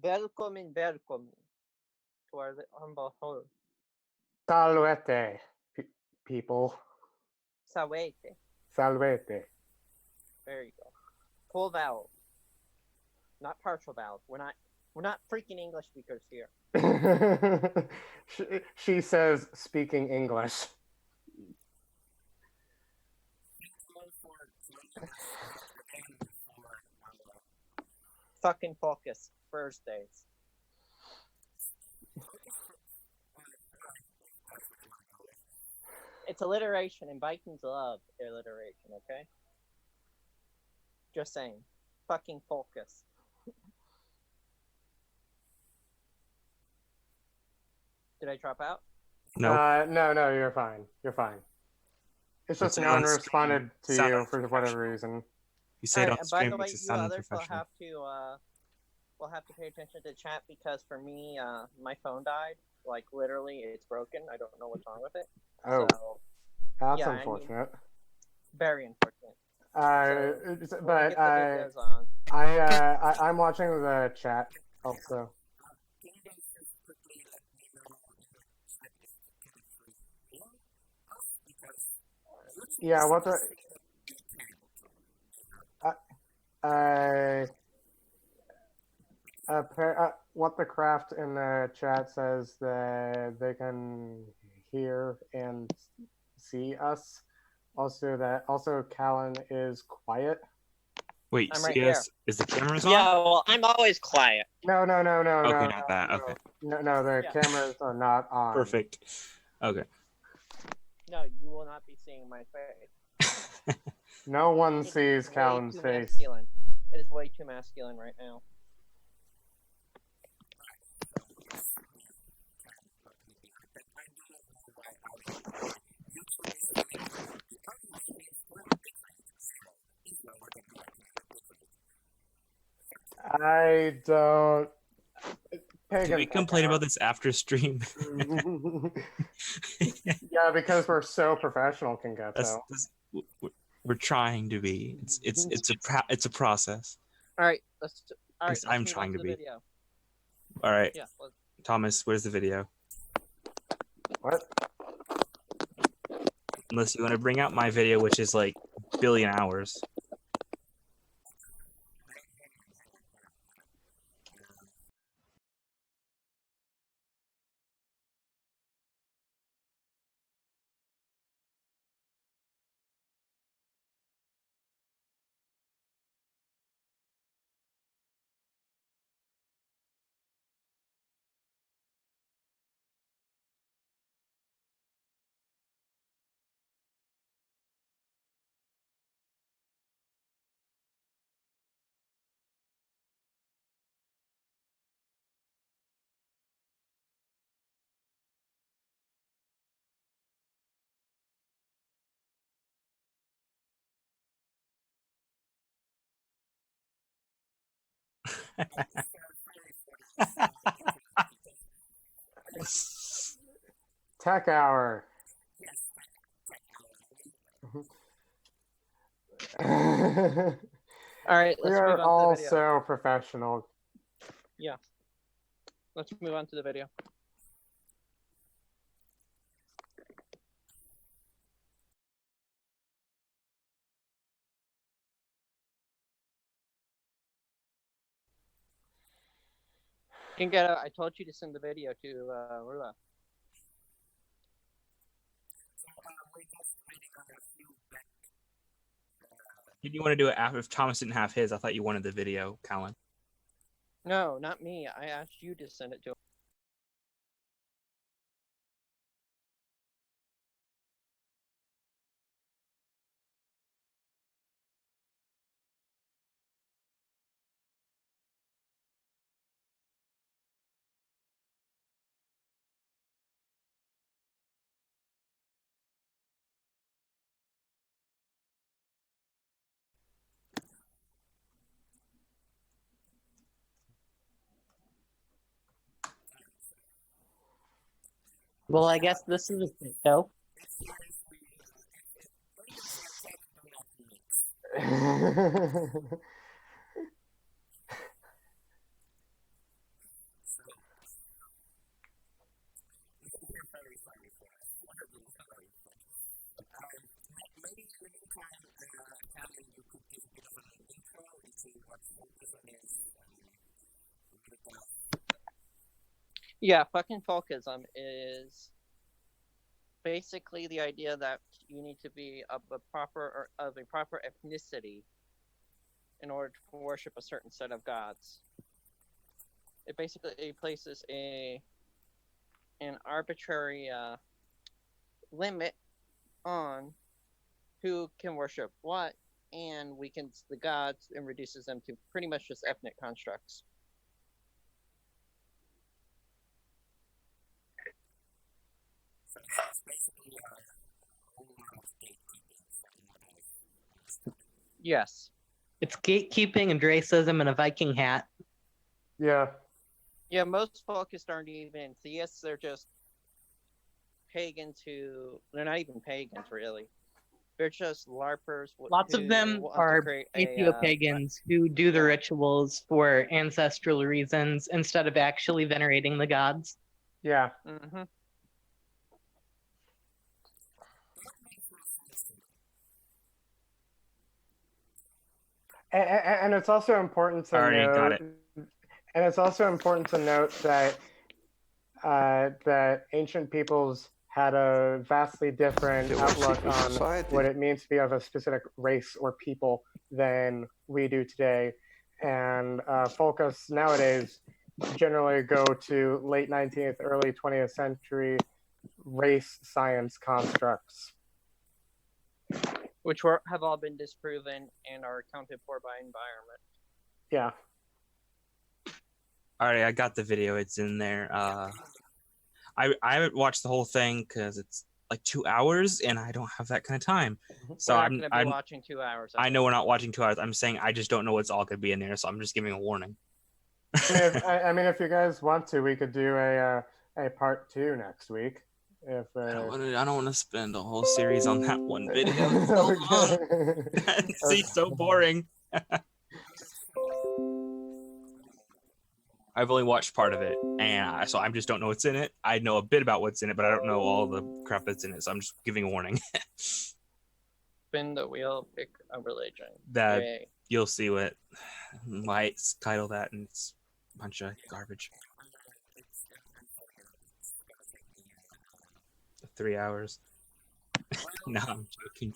Welcome to our humble home. Salvete, people. Salvete. Salvete. There you go. Full vowel, not partial vowels. We're not freaking English speakers here. she says, speaking English. Fucking focus. Thursdays. It's alliteration, and Vikings love alliteration, okay? Just saying. Fucking focus. Did I drop out? No. No, you're fine. You're fine. It's just no one responded to you for whatever reason. You say Alright, don't by stream, the way, makes it you sound others will unprofessional. have to pay attention to chat because for me, my phone died. Like literally, it's broken. I don't know what's wrong with it. Oh, so, that's yeah, unfortunate. very unfortunate. But I'm watching the chat also. Yeah, what the? What the craft in the chat says that they can hear and see us. Also, Calon is quiet. Wait, I'm see right us? Is the cameras on? Yeah, well, I'm always quiet. No. Okay, no, not that. Okay. No, the cameras are not on. Perfect. Okay. No, you will not be seeing my face. No one sees Calon's face. Masculine. It is way too masculine right now. I don't. Can we complain about this after stream? Yeah, because we're so professional, Cingeto. We're trying to be. It's a process. All right, I'm trying to be. Video. All right. Yeah. Thomas, where's the video? What? Unless you want to bring out my video, which is like billion hours. Tech hour. All right, we let's are move on all to the video. so professional. Yeah. Let's move on to the video. Cingeto, I told you to send the video to Rhuagh. Did you want to do it after if Thomas didn't have his? I thought you wanted the video, Calon. No, not me. I asked you to send it to him. Well, I guess this is a show. Yeah, fucking folkism is basically the idea that you need to be of a proper ethnicity in order to worship a certain set of gods. It basically places an arbitrary limit on who can worship what, and weakens the gods and reduces them to pretty much just ethnic constructs. Yes. It's gatekeeping and racism and a Viking hat. Yeah. Yeah, most folkists aren't even theists, they're just pagans who... They're not even pagans, really. They're just LARPers. Lots of them are atheopagans who do the rituals for ancestral reasons instead of actually venerating the gods. Yeah. Mm-hmm. And it's also important to note. And it's also important to note that that ancient peoples had a vastly different outlook on what it means to be of a specific race or people than we do today. And folkists nowadays generally go to late 19th, early 20th century race science constructs. Which have all been disproven and are accounted for by environment. Yeah. Alright, I got the video. It's in there. I haven't watched the whole thing because it's like 2 hours, and I don't have that kind of time. So I'm going to be watching 2 hours. I know we're not watching 2 hours. I'm saying I just don't know what's all going to be in there, so I'm just giving a warning. I mean, if you guys want to, we could do a part 2 next week. If I don't want to spend a whole series on that one video. It's so boring. I've only watched part of it, and so I just don't know what's in it. I know a bit about what's in it, but I don't know all the crap that's in it, so I'm just giving a warning. Spin the wheel, pick a religion. That you'll see what might title that, and it's a bunch of garbage. 3 hours. No, I'm joking.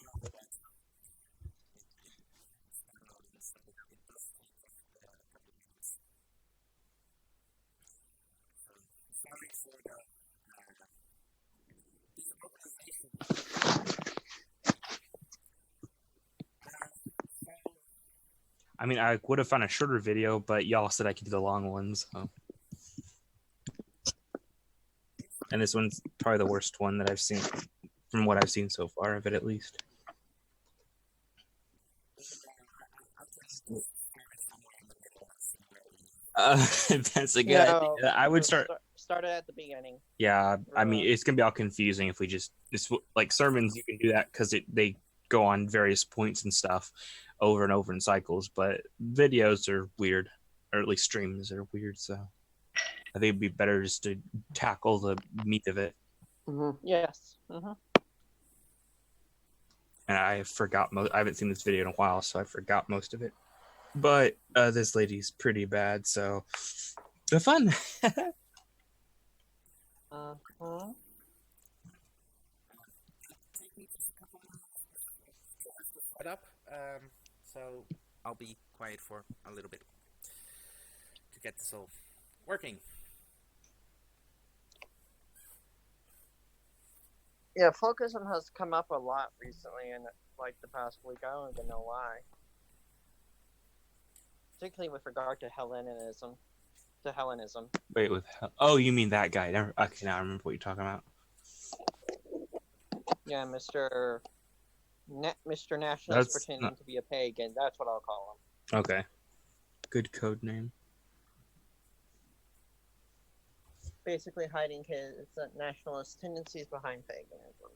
I mean, I would have found a shorter video, but y'all said I could do the long ones. So. And this one's probably the worst one that I've seen, from what I've seen so far of it, at least. That's a good idea. I would start it at the beginning. Yeah, I mean, it's gonna be all confusing if we just like sermons. You can do that because they go on various points and stuff over and over in cycles. But videos are weird, or at least streams are weird. So I think it'd be better just to tackle the meat of it. Mm-hmm. Yes. Mm-hmm. And I forgot I haven't seen this video in a while, so I forgot most of it. But this lady's pretty bad, so have fun. Up, so I'll be quiet for a little bit to get this all working. Yeah, Folkism has come up a lot recently in like the past week. I don't even know why. Particularly with regard to Hellenism. Wait, oh, you mean that guy? Okay, now I remember what you're talking about. Yeah, Mr. Nationalist pretending to be a pagan. That's what I'll call him. Okay. Good code name. Basically hiding his nationalist tendencies behind paganism.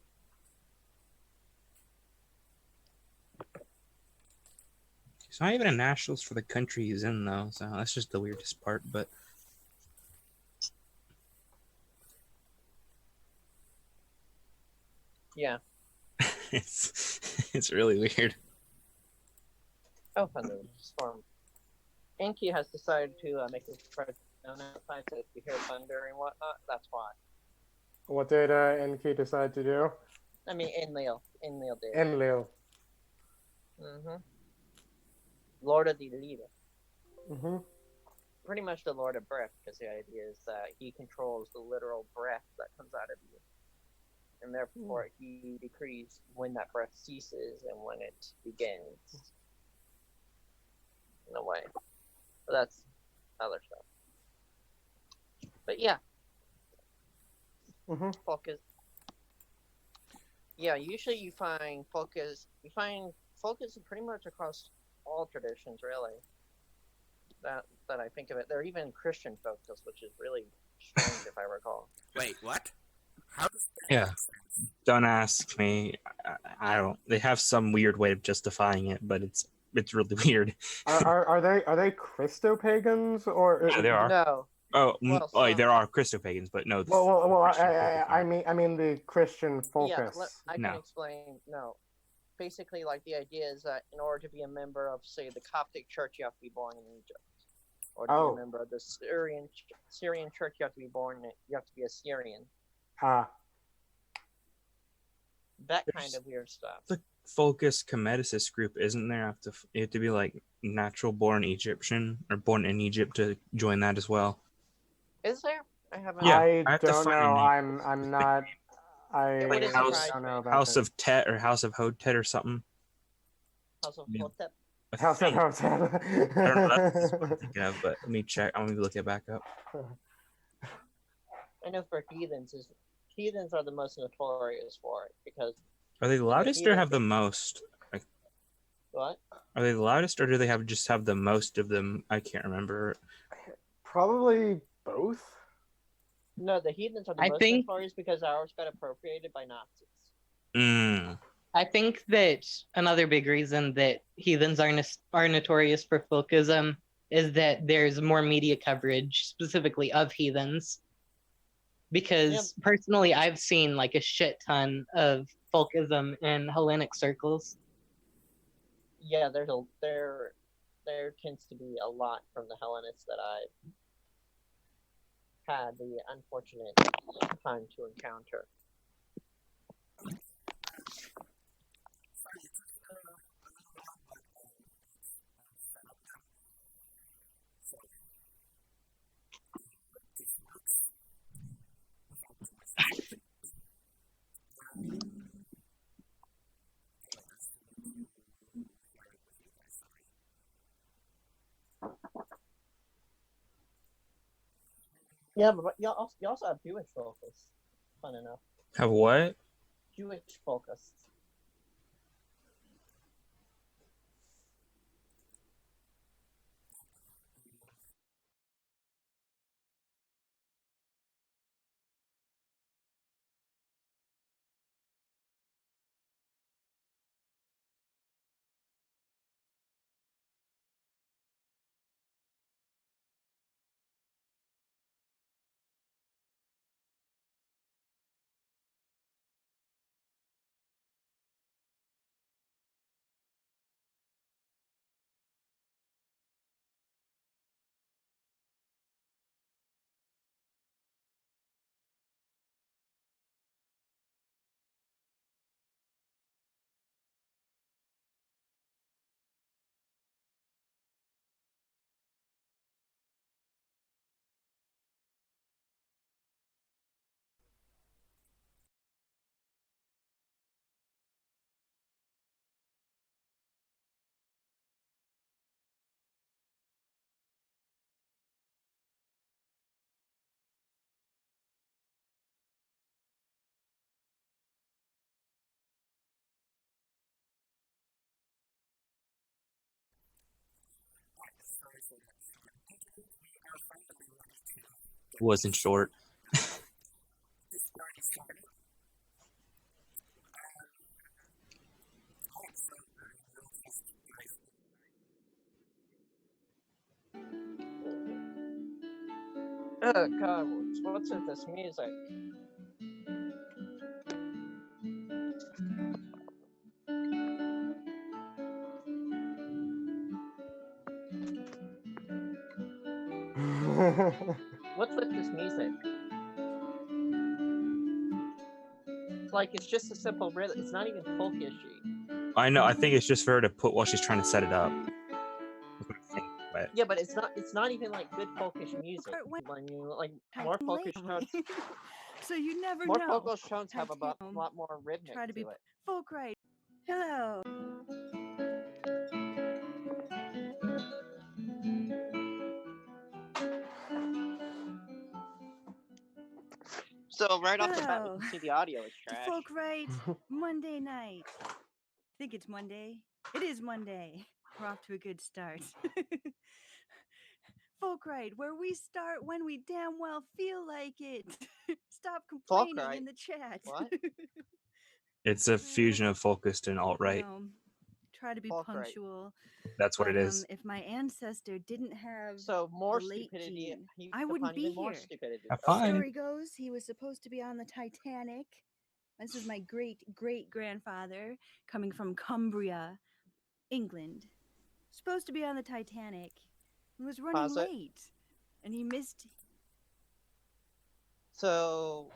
He's not even a nationalist for the country he's in, though, so that's just the weirdest part, but... Yeah. It's really weird. Oh, thunderstorm. Inky has decided to make his presence known outside, so if you hear thunder and whatnot, that's why. What did Enki decide to do? I mean, Enlil did. Enlil. Lord of the leader. Pretty much the Lord of Breath, because the idea is that he controls the literal breath that comes out of you. And therefore, he decrees when that breath ceases and when it begins. In a way. But that's other stuff. But yeah. Focus. Yeah, usually you find focus pretty much across all traditions, really. That I think of it. They're even Christian focus, which is really strange if I recall. Wait, what? How does that Yeah. make sense? Don't ask me. I don't. They have some weird way of justifying it, but it's really weird. Are they Christo-pagans or? Yeah, there are. No. Oh, Well, there are Christo-pagans, but no. I mean the Christian focus. Yeah, I can explain. No. Basically, like, the idea is that in order to be a member of, say, the Coptic Church, you have to be born in Egypt. Or to be a member of the Syrian Church, you have to be a Syrian. That kind of weird stuff. The Folkis Comedicus group, isn't there? You have to be like natural born Egyptian or born in Egypt to join that as well. Is there? I haven't. Yeah, I don't know. I'm not. I don't know about House of Tet or House of Hotet or something. House of Hotep. House of Hotep. I don't know. That's what I'm thinking of, but let me check. I'm gonna look it back up. I know for heathens are the most notorious for it because. Are they the loudest or have the most? What? Are they the loudest or do they just have the most of them? I can't remember. Probably both. No, the heathens are the most notorious because ours got appropriated by Nazis. I think that another big reason that heathens are notorious for folkism is that there's more media coverage specifically of heathens. Because personally, I've seen like a shit ton of folkism in Hellenic circles. Yeah, there tends to be a lot from the Hellenists that I've had the unfortunate time to encounter. Yeah, but you also have Jewish focus. Fun enough. Have what? Jewish focus. It wasn't short. Oh God, what's with this music? What's with this music? Like, it's just a simple rhythm. It's not even folkishy. I know. I think it's just for her to put while she's trying to set it up. But Yeah, but it's not even like good folkish music. When you like more folkish tones, So you never more know. folkish tones have a lot more rhythmic Try to be it. folk right. Hello. So right off the bat, we Hello. can see the audio is To trash. folk right Monday night. I think it's Monday. It is Monday. We're off to a good start. Folk right, where we start when we damn well feel like it. Stop complaining Folkright? in the chat. What? it's a fusion of folkist and alt-right. You know, try to be Folkright. punctual. That's what But it is. if my ancestor didn't have So more the late stupidity. gene, I wouldn't be more here. stupidity. Have The fun. story goes he was supposed to be on the Titanic. This is my great-great-grandfather coming from Cumbria, England. Supposed to be on the Titanic. He was running Pause it. late. And he missed. So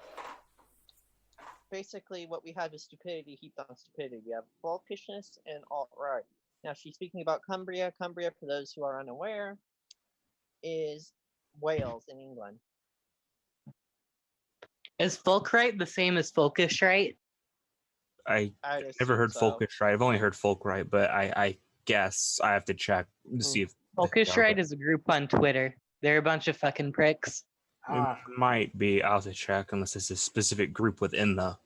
basically, what we have is stupidity heaped on stupidity. We have folkishness and alt-right. Now she's speaking about Cumbria. Cumbria, for those who are unaware, is Wales in England. Is folkright the same as folkish right? I I'd never assume heard so. folkish right. I've only heard folk right, but I guess I have to check to see if Folkish right is a group on Twitter. They're a bunch of fucking pricks. it might be. I'll have to check unless it's a specific group within the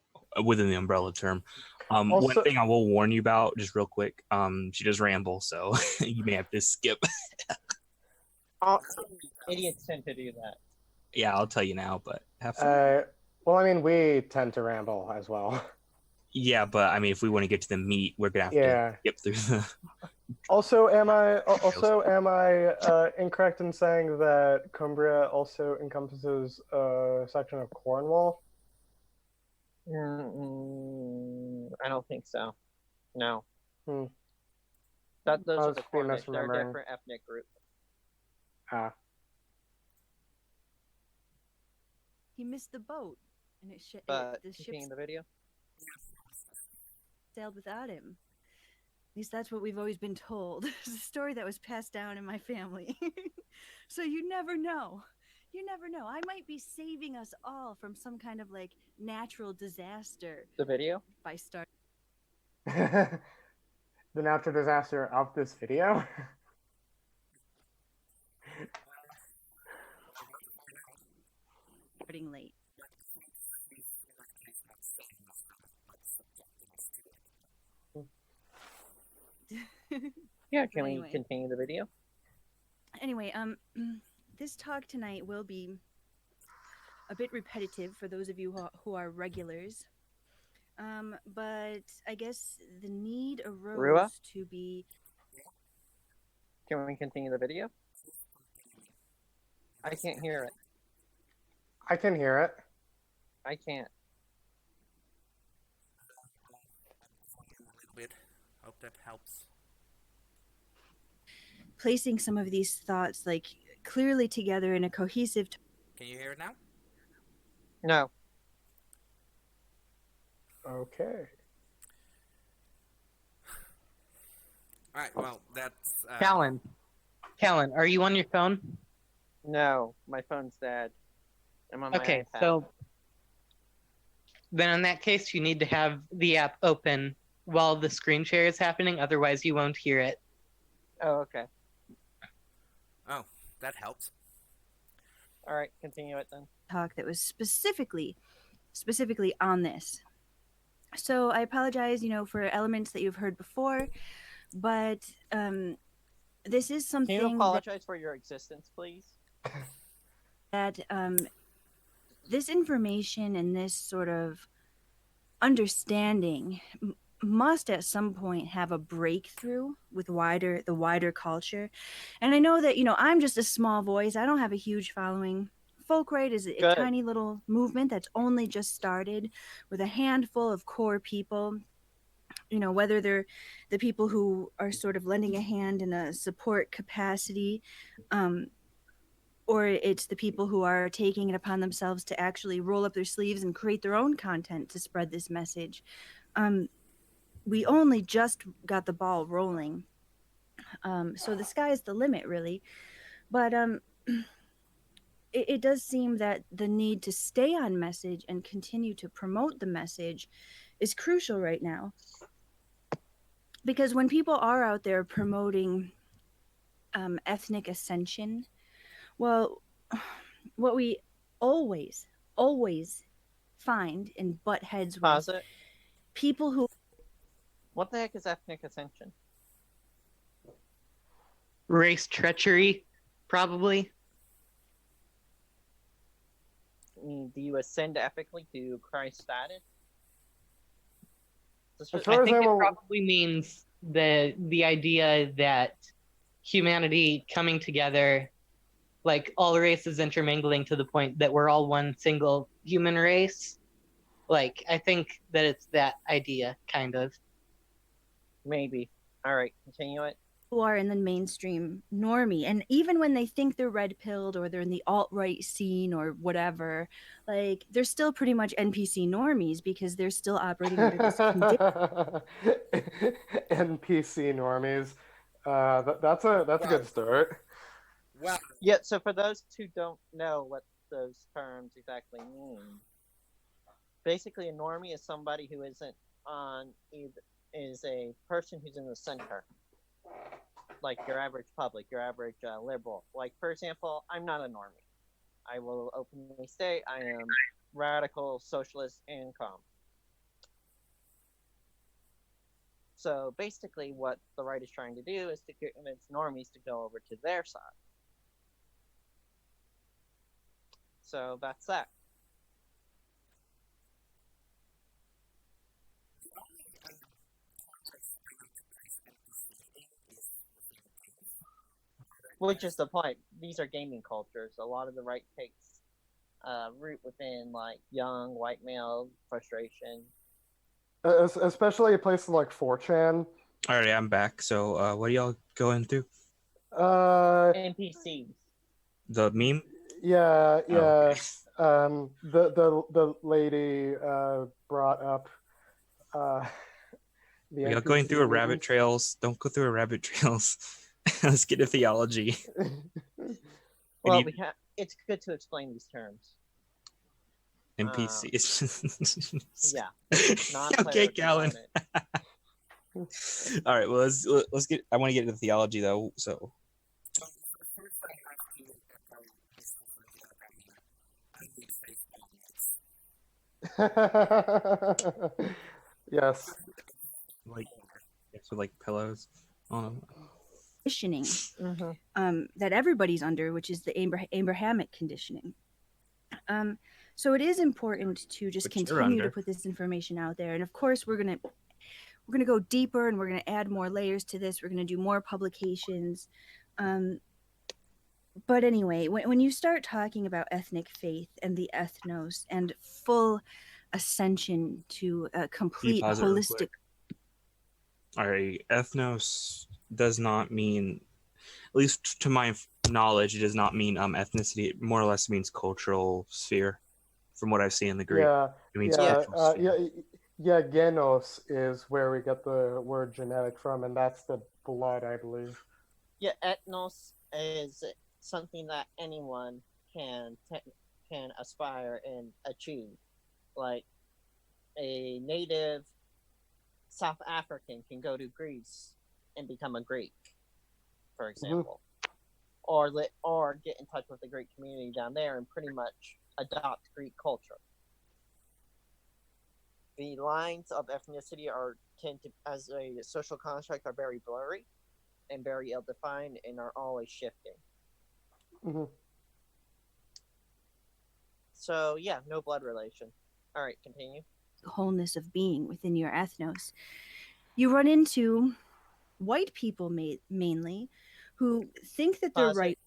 umbrella term. Also- one thing I will warn you about, just real quick, she does ramble, so you may have to skip. Idiots tend to do that. Yeah, I'll tell you now, but have fun. Well, I mean, we tend to ramble as well. Yeah, but I mean, if we want to get to the meat, we're gonna have Yeah. to skip through the. Also, am I incorrect in saying that Cumbria also encompasses a section of Cornwall? I don't think so. No. Hmm. Those are Must the be Cornish. They're a misremembering. different ethnic group. Ah. He missed the boat. And But the ship seeing the video. sailed without him. At least that's what we've always been told. It's a story that was passed down in my family. So you never know. You never know. I might be saving us all from some kind of like natural disaster The video. by starting. The natural disaster of this video? Late. Yeah, can Anyway. we continue the video? Anyway, this talk tonight will be a bit repetitive for those of you who are regulars. But I guess the need arose Rhuagh? to be. Can we continue the video? I can't hear it. I can hear it. I can't. A little bit. Hope that helps. Placing some of these thoughts like clearly together in a cohesive. Can you hear it now? No. Okay. All right. Well, that's. Calon, are you on your phone? No. My phone's dead. I'm on my Okay, iPad. so then in that case, you need to have the app open while the screen share is happening. Otherwise, you won't hear it. Oh, okay. Oh, that helps. All right, continue it then. Talk that was specifically on this. So I apologize, for elements that you've heard before, but this is Can you something apologize for your existence, please? that this information and this sort of understanding must at some point have a breakthrough with the wider culture. And I know that I'm just a small voice. I don't have a huge following. Folkright is a Good. tiny little movement that's only just started with a handful of core people, whether they're the people who are sort of lending a hand in a support capacity, or it's the people who are taking it upon themselves to actually roll up their sleeves and create their own content to spread this message. We only just got the ball rolling. So the sky is the limit, really. But it does seem that the need to stay on message and continue to promote the message is crucial right now. Because when people are out there promoting ethnic ascension, well, what we always find and butt heads with Pause it. people who... What the heck is ethnic ascension? Race treachery, probably. Do you ascend ethically to Christ's status? As far I as think I it will, probably means the idea that humanity coming together, like all races intermingling to the point that we're all one single human race. Like, I think that it's that idea, kind of. Maybe. All right, continue it. who are in the mainstream normie, and even when they think they're red pilled or they're in the alt-right scene or whatever, like, they're still pretty much NPC normies because they're still operating under this condition. NPC normies. That's a good start. Well, Yeah, so for those who don't know what those terms exactly mean, basically a normie is somebody who isn't on either, is a person who's in the center, like your average public, your average liberal. Like, for example, I'm not a normie. I will openly say I am radical socialist income. So basically what the right is trying to do is to convince normies to go over to their side. So that's that. Which is the point. These are gaming cultures. A lot of the right takes root within like young white male frustration. Especially places like 4chan. All right, I'm back. So, what are y'all going through? NPCs. The meme? Yeah. Oh, okay. The lady brought up the Y'all going through a NPC rabbit memes. trails? Don't go through a rabbit trails. Let's get to theology. Well, you- it's good to explain these terms. NPCs. Yeah. Not Okay, clerical Calon. component. All right. Well, let's get. I want to get into theology though. So, Yes. like, with like pillows. On Conditioning Mm-hmm. that everybody's under, which is the Abrahamic conditioning. So it is important to just Which you're continue to under. put this information out there, and of course we're gonna go deeper and we're gonna add more layers to this. We're gonna do more publications. But anyway, when you start talking about ethnic faith and the ethnos and full ascension to a complete pause it real holistic... quick? All right. Ethnos does not mean, at least to my knowledge, it does not mean ethnicity. It more or less means cultural sphere. From what I've seen in the Greek, Yeah. it means Yeah. cultural sphere. Yeah. Genos is where we get the word genetic from, and that's the blood, I believe. Yeah, ethnos is something that anyone can aspire and achieve. Like a native South African can go to Greece and become a Greek, for example, or get in touch with the Greek community down there and pretty much adopt Greek culture. The lines of ethnicity tend to, as a social construct, are very blurry and very ill-defined and are always shifting. Mm-hmm. So yeah, no blood relation. All right, continue. wholeness of being within your ethnos. You run into white people mainly who think that they're right.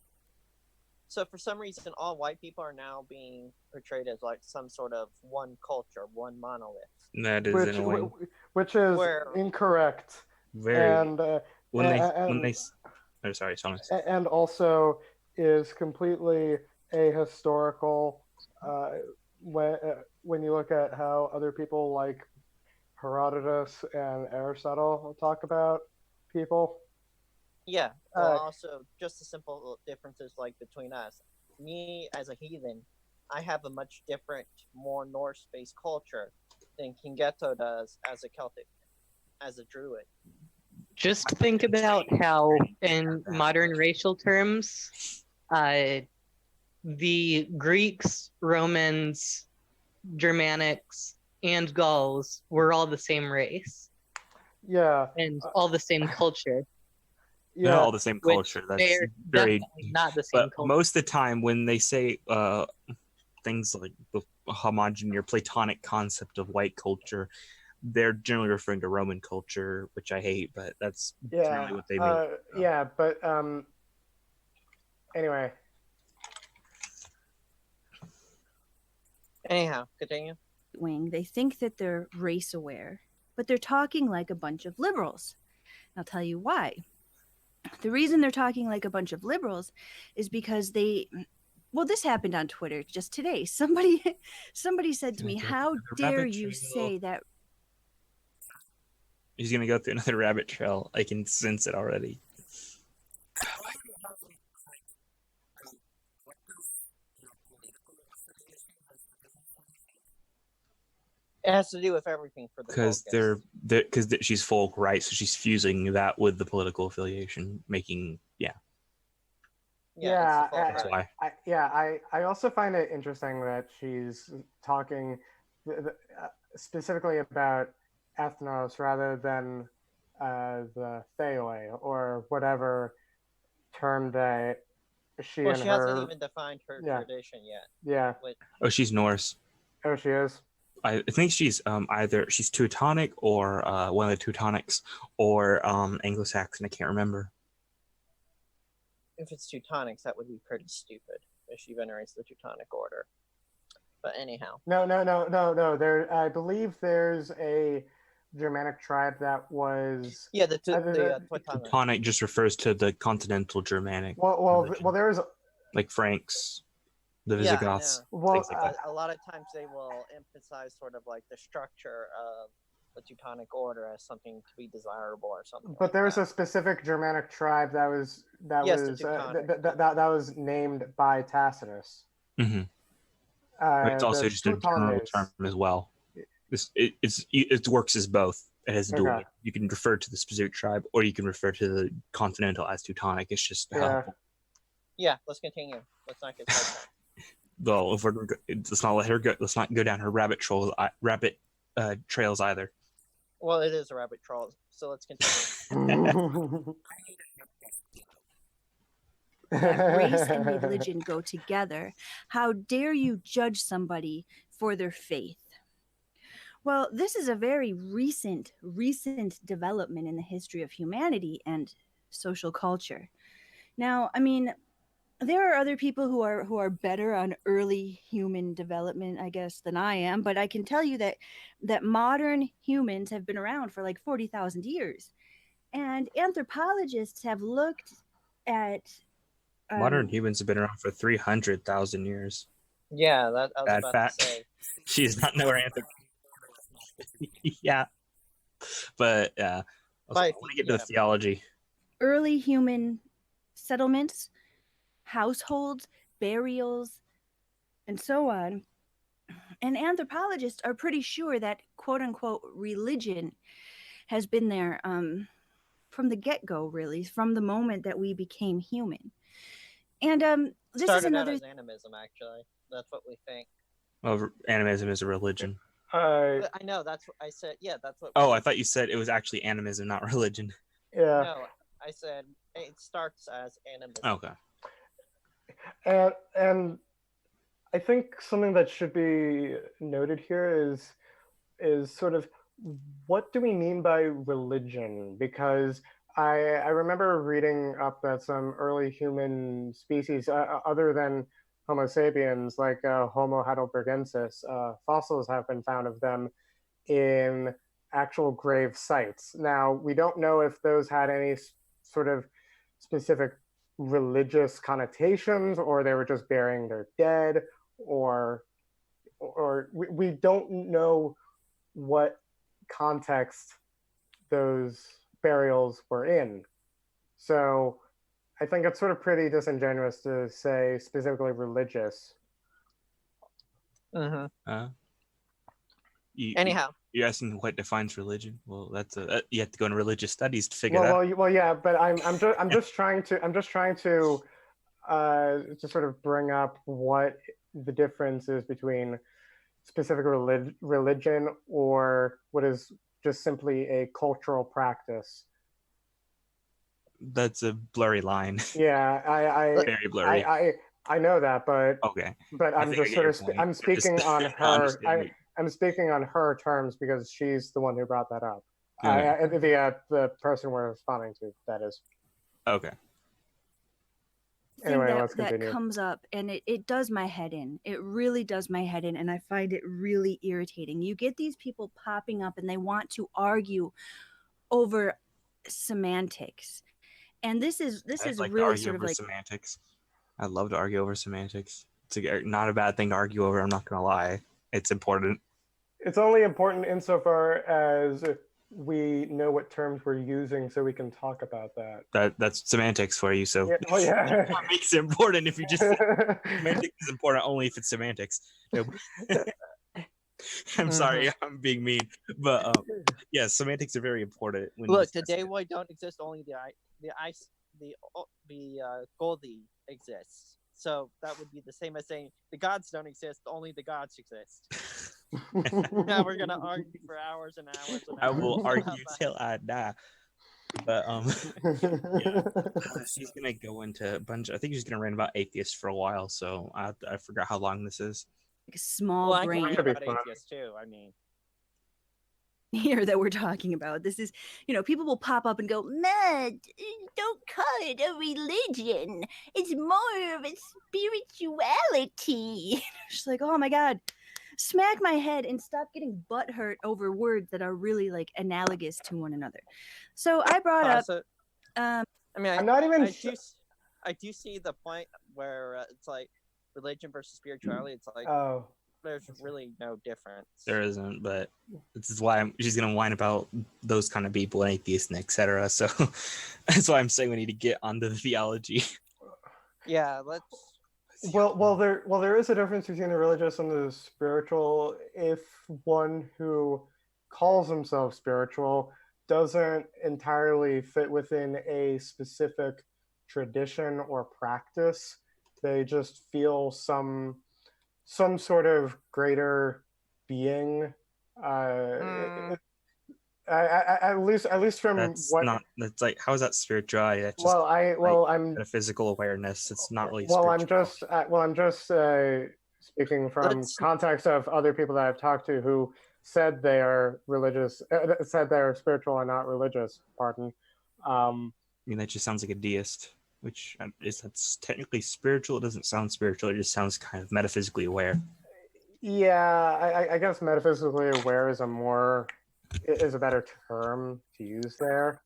So for some reason, all white people are now being portrayed as like some sort of one culture, one monolith. That is annoying. Which is incorrect. Very. And When they. Oh, sorry, Thomas. And also, is completely ahistorical. When you look at how other people like Herodotus and Aristotle talk about people. Yeah. Well, also, just the simple differences like between us. Me as a heathen, I have a much different, more Norse-based culture than Cingeto does as a Celtic, as a Druid. Just think about how, in modern racial terms, the Greeks, Romans, Germanics, and Gauls were all the same race Yeah. and all the same culture. They're Yeah. all the same Which culture. That's they're very. definitely not the same But culture. most of the time, when they say things like the homogeneous or Platonic concept of white culture, they're generally referring to Roman culture, which I hate, but that's generally what they mean. Yeah, but anyway. Anyhow, continue. Wing, they think that they're race aware, but they're talking like a bunch of liberals. I'll tell you why. The reason they're talking like a bunch of liberals is because this happened on Twitter just today. Somebody said to me, "How dare you say that?" He's gonna go through another rabbit trail. I can sense it already. It has to do with everything for the because she's folk, right? So she's fusing that with the political affiliation, making that's why. I also find it interesting that she's talking specifically about ethnos rather than the Thele or whatever term that she and she her. hasn't even defined her tradition yet. Yeah. Oh, she's Norse. Oh, she is. I think she's either she's Teutonic or one of the Teutonics or Anglo-Saxon. I can't remember. If it's Teutonics, that would be pretty stupid if she venerates the Teutonic order. But anyhow. No. There, I believe there's a Germanic tribe that was. Yeah, the Teutonic just refers to the continental Germanic. Well, there is like Franks. The Visigoths. Well, a lot of times they will emphasize sort of like the structure of the Teutonic order as something to be desirable or something. But there's a specific Germanic tribe that was named by Tacitus. Mm-hmm. It's also just a general term as well. It works as both. It has dual. You can refer to the specific tribe, or you can refer to the continental as Teutonic. It's just helpful. Yeah, let's continue. Let's not get sidetracked. Well, if let's not let her go. Let's not go down her rabbit trails either. Well, it is a rabbit trail, so let's continue. That race and religion go together. How dare you judge somebody for their faith? Well, this is a very recent development in the history of humanity and social culture. Now, I mean, there are other people who are better on early human development, I guess, than I am, but I can tell you that modern humans have been around for like 40,000 years. And anthropologists have looked at modern humans have been around for 300,000 years. Yeah, that I was bad about fact. to say. She's not nowhere yeah. But I want to get to the theology. Early human settlements, households, burials, and so on. And anthropologists are pretty sure that quote unquote religion has been there from the get-go, really, from the moment that we became human. And this started is another out as animism, actually. That's what we think. Well, animism is a religion. I know, that's what I said. Yeah, that's what. Oh, I thought you said it was actually animism, not religion. Yeah. No, I said it starts as animism. Okay. And I think something that should be noted here is sort of what do we mean by religion? Because I remember reading up that some early human species, other than Homo sapiens, like Homo heidelbergensis, fossils have been found of them in actual grave sites. Now, we don't know if those had any sort of specific religious connotations, or they were just burying their dead, or we don't know what context those burials were in. So I think it's sort of pretty disingenuous to say specifically religious. Mm-hmm. You, Anyhow, you're asking what defines religion? Well, that's you have to go into religious studies to figure that out. Well, yeah, but I'm just trying to sort of bring up what the difference is between specific religion or what is just simply a cultural practice. That's a blurry line. Yeah, Very blurry. I know that, but Okay. but I'm just sort of I'm speaking on her. I'm speaking on her terms because she's the one who brought that up. Okay. The person we're responding to, that is. Okay. Anyway, let's continue. That comes up, and it does my head in. It really does my head in, and I find it really irritating. You get these people popping up, and they want to argue over semantics, and this is like really sort of like semantics. I love to argue over semantics. It's not a bad thing to argue over. I'm not gonna lie. It's important. It's only important insofar as we know what terms we're using, so we can talk about that. That's semantics for you. So yeah. What makes it important if you just semantics is important only if it's semantics. I'm sorry, I'm being mean, but yeah, semantics are very important. Look, today why don't exist, only the Goldie exists. So that would be the same as saying the gods don't exist, only the gods exist. Now we're gonna argue for hours and hours and hours. I will argue till I die. But yeah, she's gonna go into a bunch. I think she's gonna rant about atheists for a while. So I forgot how long this is. a small brain. I can rant about atheists too. I mean, here that we're talking about. This is, people will pop up and go, "Man, don't call it a religion. It's more of a spirituality." Just like, oh my God, smack my head and stop getting butthurt over words that are really like analogous to one another. So I brought up. I mean, I'm not even. I do see the point where it's like religion versus spirituality. It's like, there's really no difference. There isn't, but this is why she's gonna whine about those kind of people, atheists and etc. So that's why I'm saying we need to get onto the theology. Yeah, let's. Well, there is a difference between the religious and the spiritual. If one who calls himself spiritual doesn't entirely fit within a specific tradition or practice, they just feel some sort of greater being. At least from that's like, how is that spirituality? That's just I'm a physical awareness. It's not really spiritual. I'm just speaking from context of other people that I've talked to who said they are religious, said they're spiritual and not religious. Pardon. I mean, that just sounds like a deist, which that's technically spiritual. It doesn't sound spiritual. It just sounds kind of metaphysically aware. Yeah, I guess metaphysically aware is a better term to use there.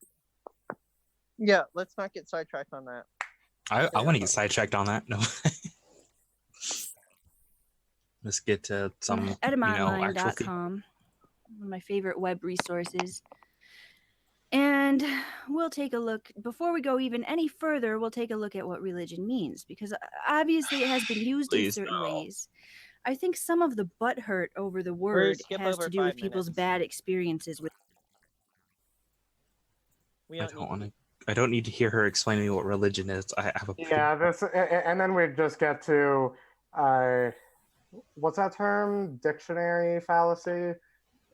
Yeah, let's not get sidetracked on that. I want to get sidetracked on that. No. Let's get to some Etymonline.com, one of my favorite web resources. And we'll take a look, before we go even any further, we'll take a look at what religion means, because obviously it has been used in certain ways. I think some of the butthurt over the word has to do with people's bad experiences with. I don't need to hear her explain to me what religion is. I have a. Yeah, and then we just get to what's that term? Dictionary fallacy.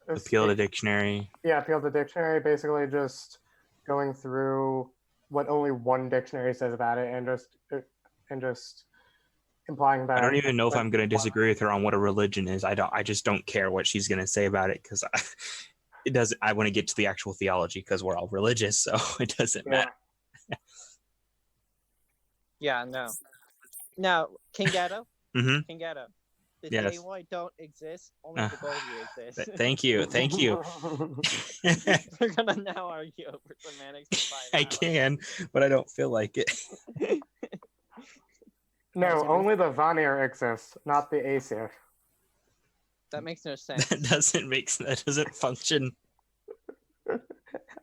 Appeal to dictionary. Yeah, appeal to dictionary. Basically, just going through what only one dictionary says about it, and just implying that. I don't even know if I'm going to disagree with her on what a religion is. I just don't care what she's going to say about it, because it doesn't. I want to get to the actual theology, because we're all religious, so it doesn't matter. Yeah, no. Now, Cingeto. Mm-hmm. Cingeto. The DAY don't exist, only the Goldie exists. Thank you. We're gonna now argue over semantics. I can, but I don't feel like it. No, only the Vanir exists, not the Aesir. That makes no sense. That doesn't function.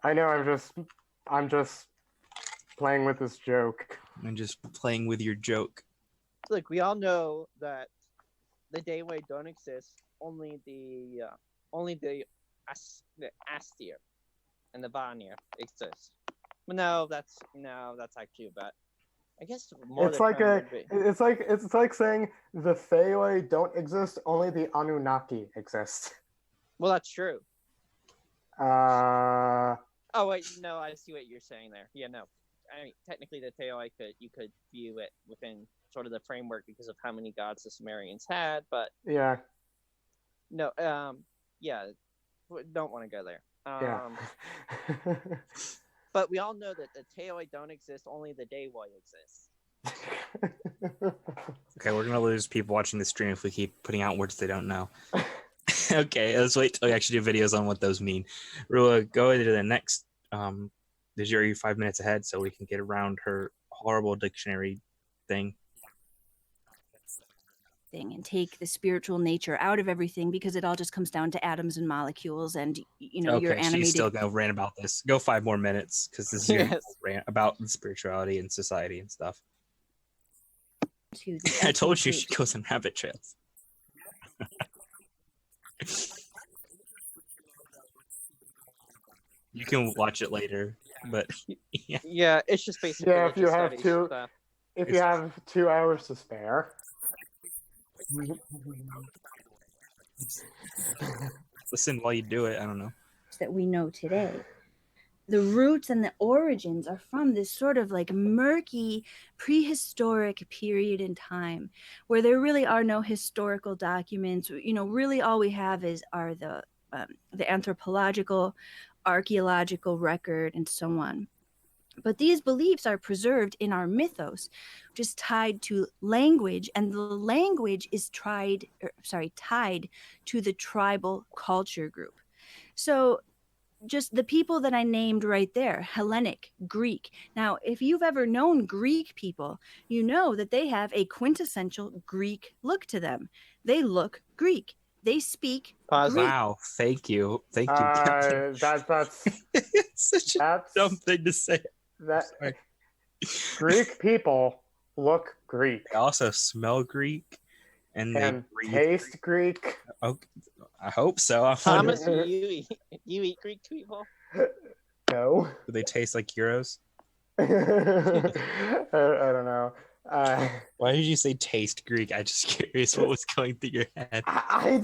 I know. I'm just playing with this joke. I'm just playing with your joke. Look, we all know that the Dayway don't exist. Only the Astir and the Vanir exist. But no, that's actually about. I guess more. It's like saying the Feyoi don't exist. Only the Anunnaki exist. Well, that's true. Uh. Oh wait, no, I see what you're saying there. Yeah, no. I mean, technically, the Theoi you could view it within sort of the framework because of how many gods the Sumerians had, but Yeah. no, yeah, don't want to go there. Yeah. But we all know that the Theoi don't exist; only the Daewoi exists. Okay, we're gonna lose people watching the stream if we keep putting out words they don't know. Okay, let's wait till we actually do videos on what those mean. Rhuagh, go into the next. There's already 5 minutes ahead, so we can get around her horrible dictionary thing. And take the spiritual nature out of everything because it all just comes down to atoms and molecules and your Okay, animated. she's still gonna rant about this. Go 5 more minutes because this is your rant about spirituality and society and stuff. I told you she goes on rabbit trails. You can watch it later, but yeah. Yeah, it's just basically if you have stuff. If you have 2 hours to spare. Listen while you do it. I don't know. That we know today. The roots and the origins are from this sort of like murky prehistoric period in time where there really are no historical documents. Really all we have are the anthropological, archaeological record and so on. But these beliefs are preserved in our mythos, which is tied to language, and the language is tied to the tribal culture group. So just the people that I named right there, Hellenic, Greek. Now, if you've ever known Greek people, you know that they have a quintessential Greek look to them. They look Greek. They speak Greek. Wow, thank you. That's such a dumb thing to say. That Greek people look Greek. They also smell Greek, and they taste Greek. Okay, I hope so. Thomas, you eat Greek people? No. Do they taste like gyros? I don't know. Why did you say taste Greek? I'm just curious what was going through your head. I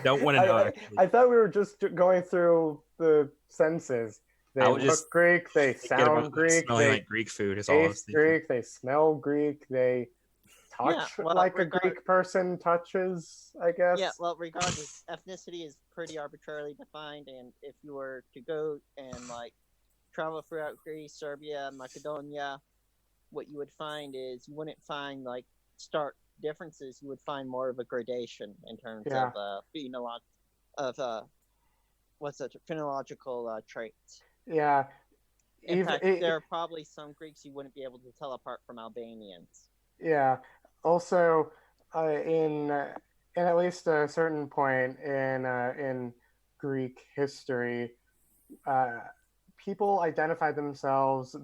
don't want to know. I thought we were just going through the senses. They look Greek. They sound Greek. Smelling like Greek food is all I was thinking. Greek. They smell Greek. They touch like a Greek person touches, I guess. Yeah, well, regardless, ethnicity is pretty arbitrarily defined, and if you were to go and travel throughout Greece, Serbia, Macedonia, what you would find is you wouldn't find stark differences. You would find more of a gradation in terms of phenological traits. Yeah. In fact, there are probably some Greeks you wouldn't be able to tell apart from Albanians. Yeah. Also, in at least a certain point in Greek history, people identified themselves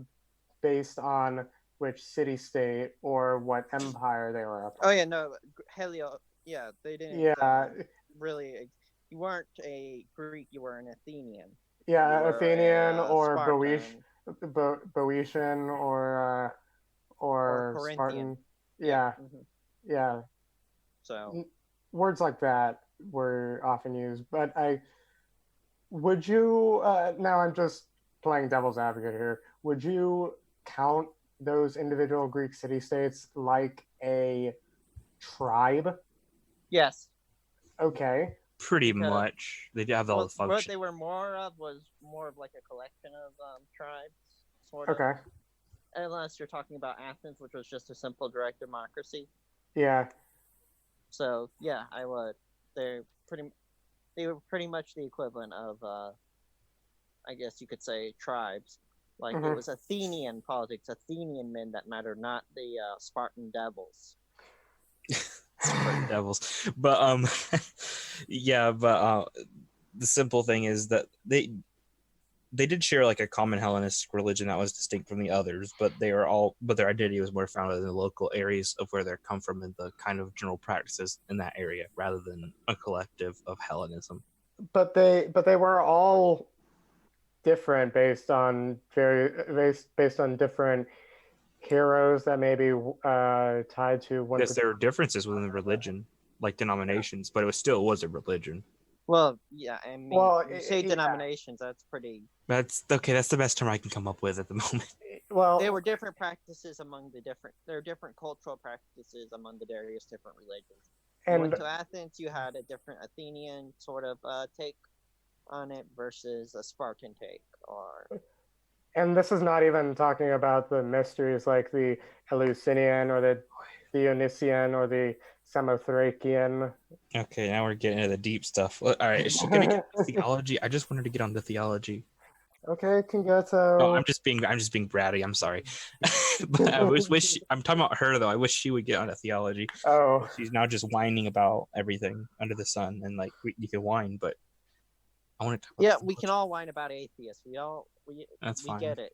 based on which city-state or what empire they were a part of. Oh yeah, no, Helio. Yeah, they didn't. Yeah. Really, you weren't a Greek. You were an Athenian. Yeah, Athenian or Boeotian or Spartan. Yeah. Mm-hmm. Yeah. So words like that were often used, but would you now I'm just playing devil's advocate here. Would you count those individual Greek city-states like a tribe? Yes. Okay. Pretty much. They do have all the functions. What they were more of was more of like a collection of tribes, sort of. Okay. Unless you're talking about Athens, which was just a simple direct democracy. Yeah. So yeah, I would. They were pretty much the equivalent of, I guess you could say, tribes. Like it was Athenian politics, Athenian men that mattered, not the Spartan devils. Spread devils. But yeah, but the simple thing is that they did share like a common Hellenistic religion that was distinct from the others, but their identity was more founded in the local areas of where they come from and the kind of general practices in that area rather than a collective of Hellenism. But they were all different based on different heroes that may be tied to one. Yes, there were differences within the religion, like denominations, but it was a religion. Well, yeah, I mean, you say yeah. denominations, that's pretty... That's okay, that's the best term I can come up with at the moment. Well, there were different practices there are different cultural practices among the various different religions. You went to Athens, you had a different Athenian sort of take on it versus a Spartan take, and this is not even talking about the mysteries like the Eleusinian or the Dionysian or the Samothracian. Okay, now we're getting into the deep stuff. All right, is she gonna get theology? I just wanted to get on the theology. Okay, Cingeto. No, I'm just being bratty. I'm sorry, but I wish I'm talking about her though. I wish she would get onto theology. Oh, she's now just whining about everything under the sun, and like you can whine, but I want to talk about theology. We can all whine about atheists. That's fine. Get it.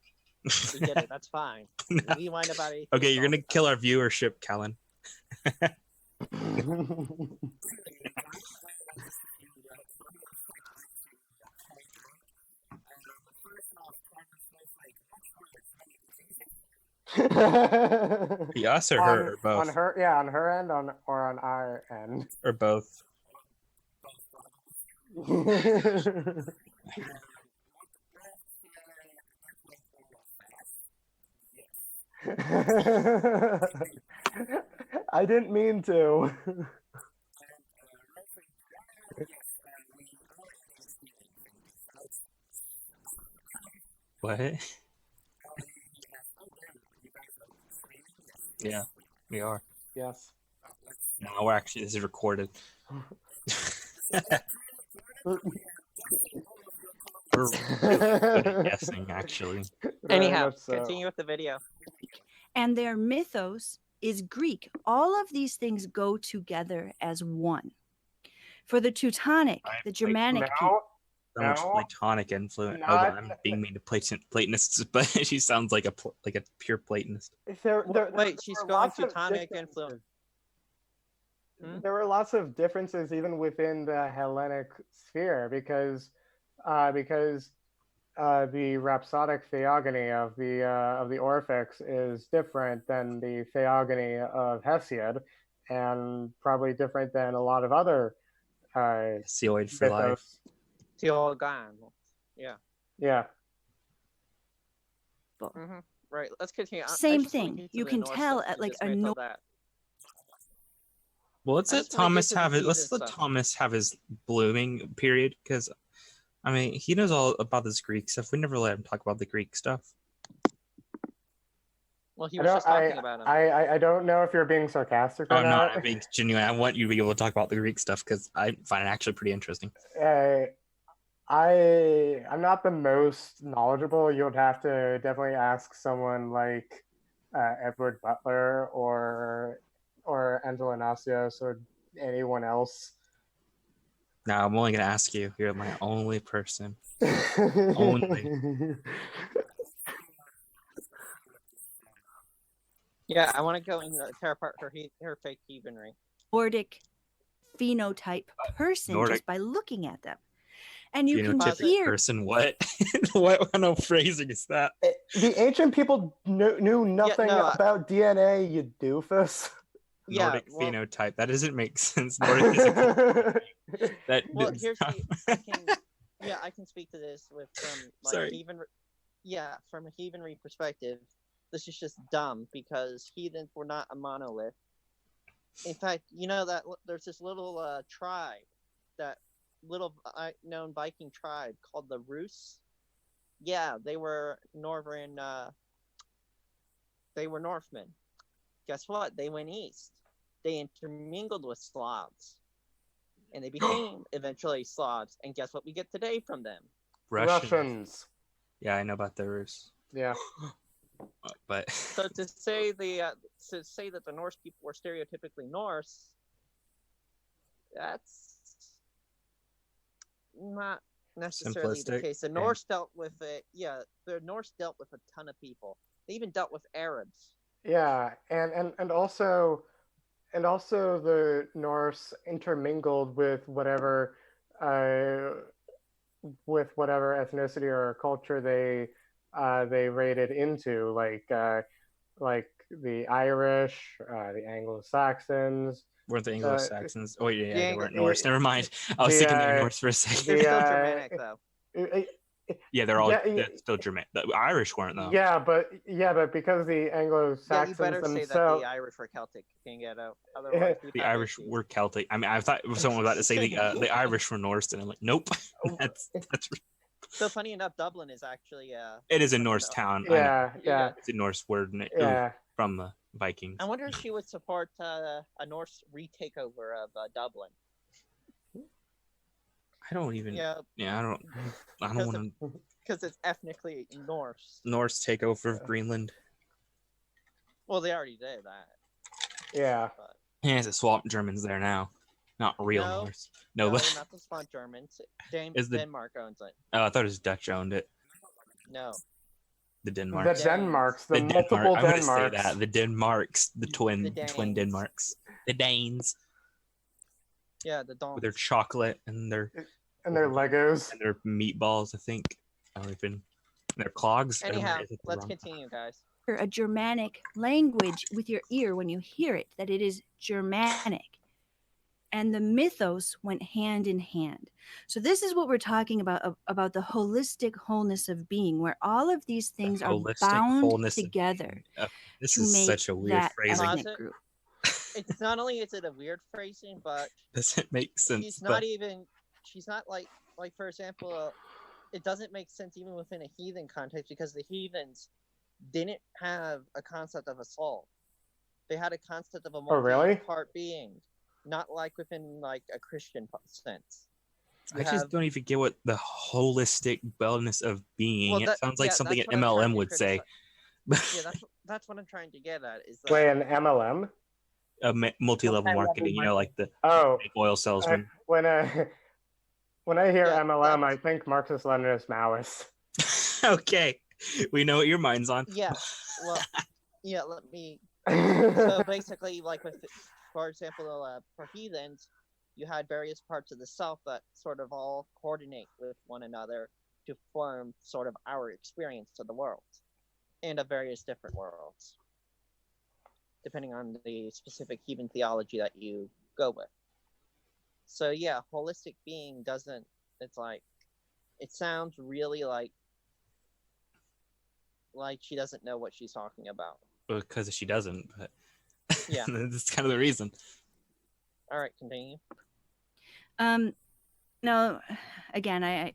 We get it. That's fine. No. We whine about atheists. Okay, you're gonna kill our viewership, Calon. Us or her or both? On her end, or on our end, or both. I didn't mean to. What? Yeah, we are. Yes. No, we're actually, this is recorded. We're good at guessing, actually. Anyhow, continue with the video. And their mythos is Greek. All of these things go together as one. For the Teutonic, the Germanic people. So much Platonic influence. I'm being mean to Platonists, but she sounds like a pure Platonist. Wait, she's going Teutonic influence. There were lots of differences even within the Hellenic sphere because the rhapsodic theogony of the Orphics is different than the theogony of Hesiod, and probably different than a lot of other Hesiod for life. Theogon. Yeah. Yeah. Mm-hmm. Right. Let's continue. Same thing. You can tell at like a no. Well, let's let Thomas have it. Let's let Thomas have his blooming period, because I mean he knows all about this Greek stuff. We never let him talk about the Greek stuff. Well, he was just talking about him. I don't know if you're being sarcastic or not. No, I'm being genuine. I want you to be able to talk about the Greek stuff because I find it actually pretty interesting. I'm not the most knowledgeable. You'd have to definitely ask someone like Edward Butler or Angela Nasios or anyone else. No, I'm only going to ask you. You're my only person. Only. Yeah, I want to go and tear apart her fake heathenry. Nordic phenotype person just by looking at them. And you can hear person. What? What kind of phrasing is that? The ancient people knew nothing about DNA, you doofus. Nordic phenotype. That doesn't make sense. Nordic is a that. Well, here's I can speak to this from a heathenry perspective. This is just dumb because heathens were not a monolith. In fact, you know that there's this little tribe, that little known Viking tribe called the Rhuagh. Yeah, they were Northern. They were Northmen. Guess what? They went east. They intermingled with Slavs, and they became eventually Slavs. And guess what we get today from them? Russians. Yeah, I know about the Rus. Yeah. But so to say to say that the Norse people were stereotypically Norse, that's not necessarily the Simplistic, case. The yeah. Norse dealt with it. Yeah, the Norse dealt with a ton of people. They even dealt with Arabs. Yeah, and also the Norse intermingled with whatever ethnicity or culture they raided into, like the Irish, the Anglo-Saxons. Weren't the Anglo-Saxons? Oh, yeah, they Ang- weren't Norse. Never mind. I was thinking they were Norse for a second. They're The, still Germanic, though. Yeah, they're all yeah, still German. The Irish weren't, though. Yeah, but because the Yeah, Anglo-Saxons you better say that themselves. the Irish were Celtic, Cingeto. Otherwise, we The have Irish issues. were Celtic. I mean, I thought someone was about to say the Irish were Norse, and I'm like, nope. that's So funny enough, Dublin is actually it is a Norse town. Yeah, I know. yeah, It's a Norse word, and it yeah. was from the Vikings. I wonder if she would support a Norse retakeover of Dublin. I don't even. Yeah, I don't want to. because it's ethnically Norse. Norse takeover of Greenland. Well, they already did that. Yeah. But Yeah, it's a swamp Germans there now. Not real No. Norse. no, No, but not the Spawn Germans. Is the- Denmark owns it. oh, I thought it was Dutch owned it. No. The The Denmarks. Denmarks, the Denmark. multiple I'm gonna say Denmarks. that. The Denmarks, the twin Danes. Denmarks, the Danes Yeah, the Dons. with their chocolate and their Legos. meatballs. I think. Oh, they've been their clogs. Anyhow, Is it the let's wrong- continue, guys. A Germanic language with your ear when you hear it, that it is Germanic. And the mythos went hand in hand. So this is what we're talking about the holistic wholeness of being, where all of these things are Holistic bound wholeness of together This to is make such a weird that phrasing. Pause ethnic it. group. It's not only is it a weird phrasing, but Doesn't make sense. she's but not like for example, it doesn't make sense even within a heathen context because the heathens didn't have a concept of a soul. They had a concept of a really? multi-part being, not like within like a Christian sense. I just don't even get what the holistic wellness of being. Well, it sounds like something an MLM would say. Yeah, that's what I'm trying to get at. Is that Wait, an MLM? A multi-level marketing, like the Oh, fake oil salesman. when I hear Yeah, MLM, I think Marxist-Leninist Maoist. Okay, we know what your mind's on. Yeah, well, yeah. Let me. So basically, like for example, for heathens, you had various parts of the self that sort of all coordinate with one another to form sort of our experience of the world and of various different worlds, depending on the specific heathen theology that you go with. So yeah, holistic being doesn't. It's like it sounds really like she doesn't know what she's talking about. Because she doesn't, but Yeah. that's kind of the reason. All right, continue. No, again, I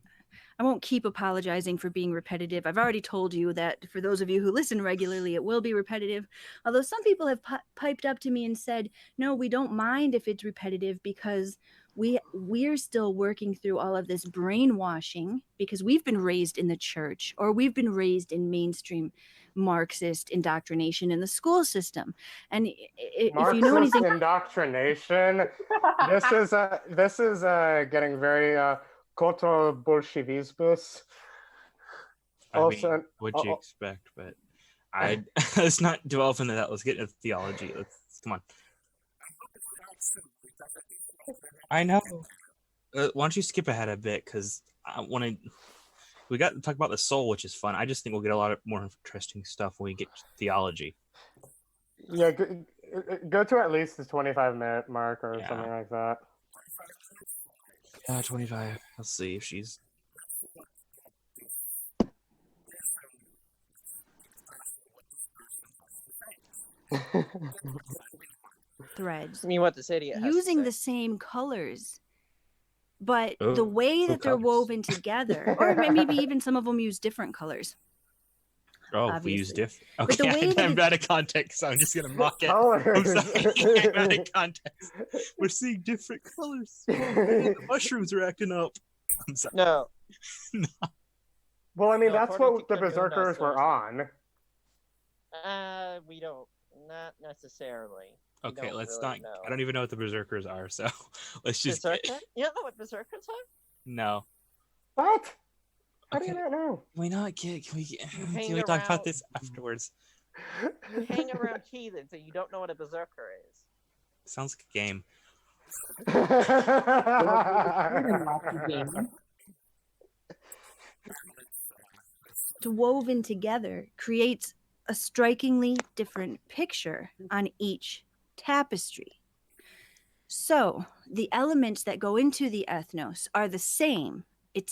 won't keep apologizing for being repetitive. I've already told you that for those of you who listen regularly, it will be repetitive. Although some people have piped up to me and said, no, we don't mind if it's repetitive because we're still working through all of this brainwashing because we've been raised in the church or we've been raised in mainstream Marxist indoctrination in the school system. And if you know anything, indoctrination. This is getting very Koto Bolshevismus. I mean, what'd you expect? But let's not delve into that. Let's get into theology. Come on. I know. Why don't you skip ahead a bit? Because I want to. We got to talk about the soul, which is fun. I just think we'll get a lot of more interesting stuff when we get to theology. Yeah, go to at least the 25-minute mark or something like that. 25. Let's see if she's. threads. I mean, what the city has using to the say. same colors, but Oh, the way that they're colors. woven together, or maybe even some of them use different colors. Oh, we use Obviously. diff. But the Okay, way that I'm out of context, so I'm just gonna mock it. I'm Colors. sorry. I'm out of context. We're seeing different colors. The mushrooms are acting up. I'm sorry. No, Well, I mean, No, that's according what to the Kim Berserkers were Boondoss, on. we don't. Not necessarily. You Okay, don't let's really not. know. I don't even know what the berserkers are, so let's just. Berserker? You don't know what berserkers are? No. What? How do Okay. you not know? Can we not get? Can we hang talk about around- this afterwards? You hang around heathens and you don't know what a berserker is. Sounds like a game. Woven together creates a strikingly different picture on each tapestry. So the elements that go into the ethnos are the same.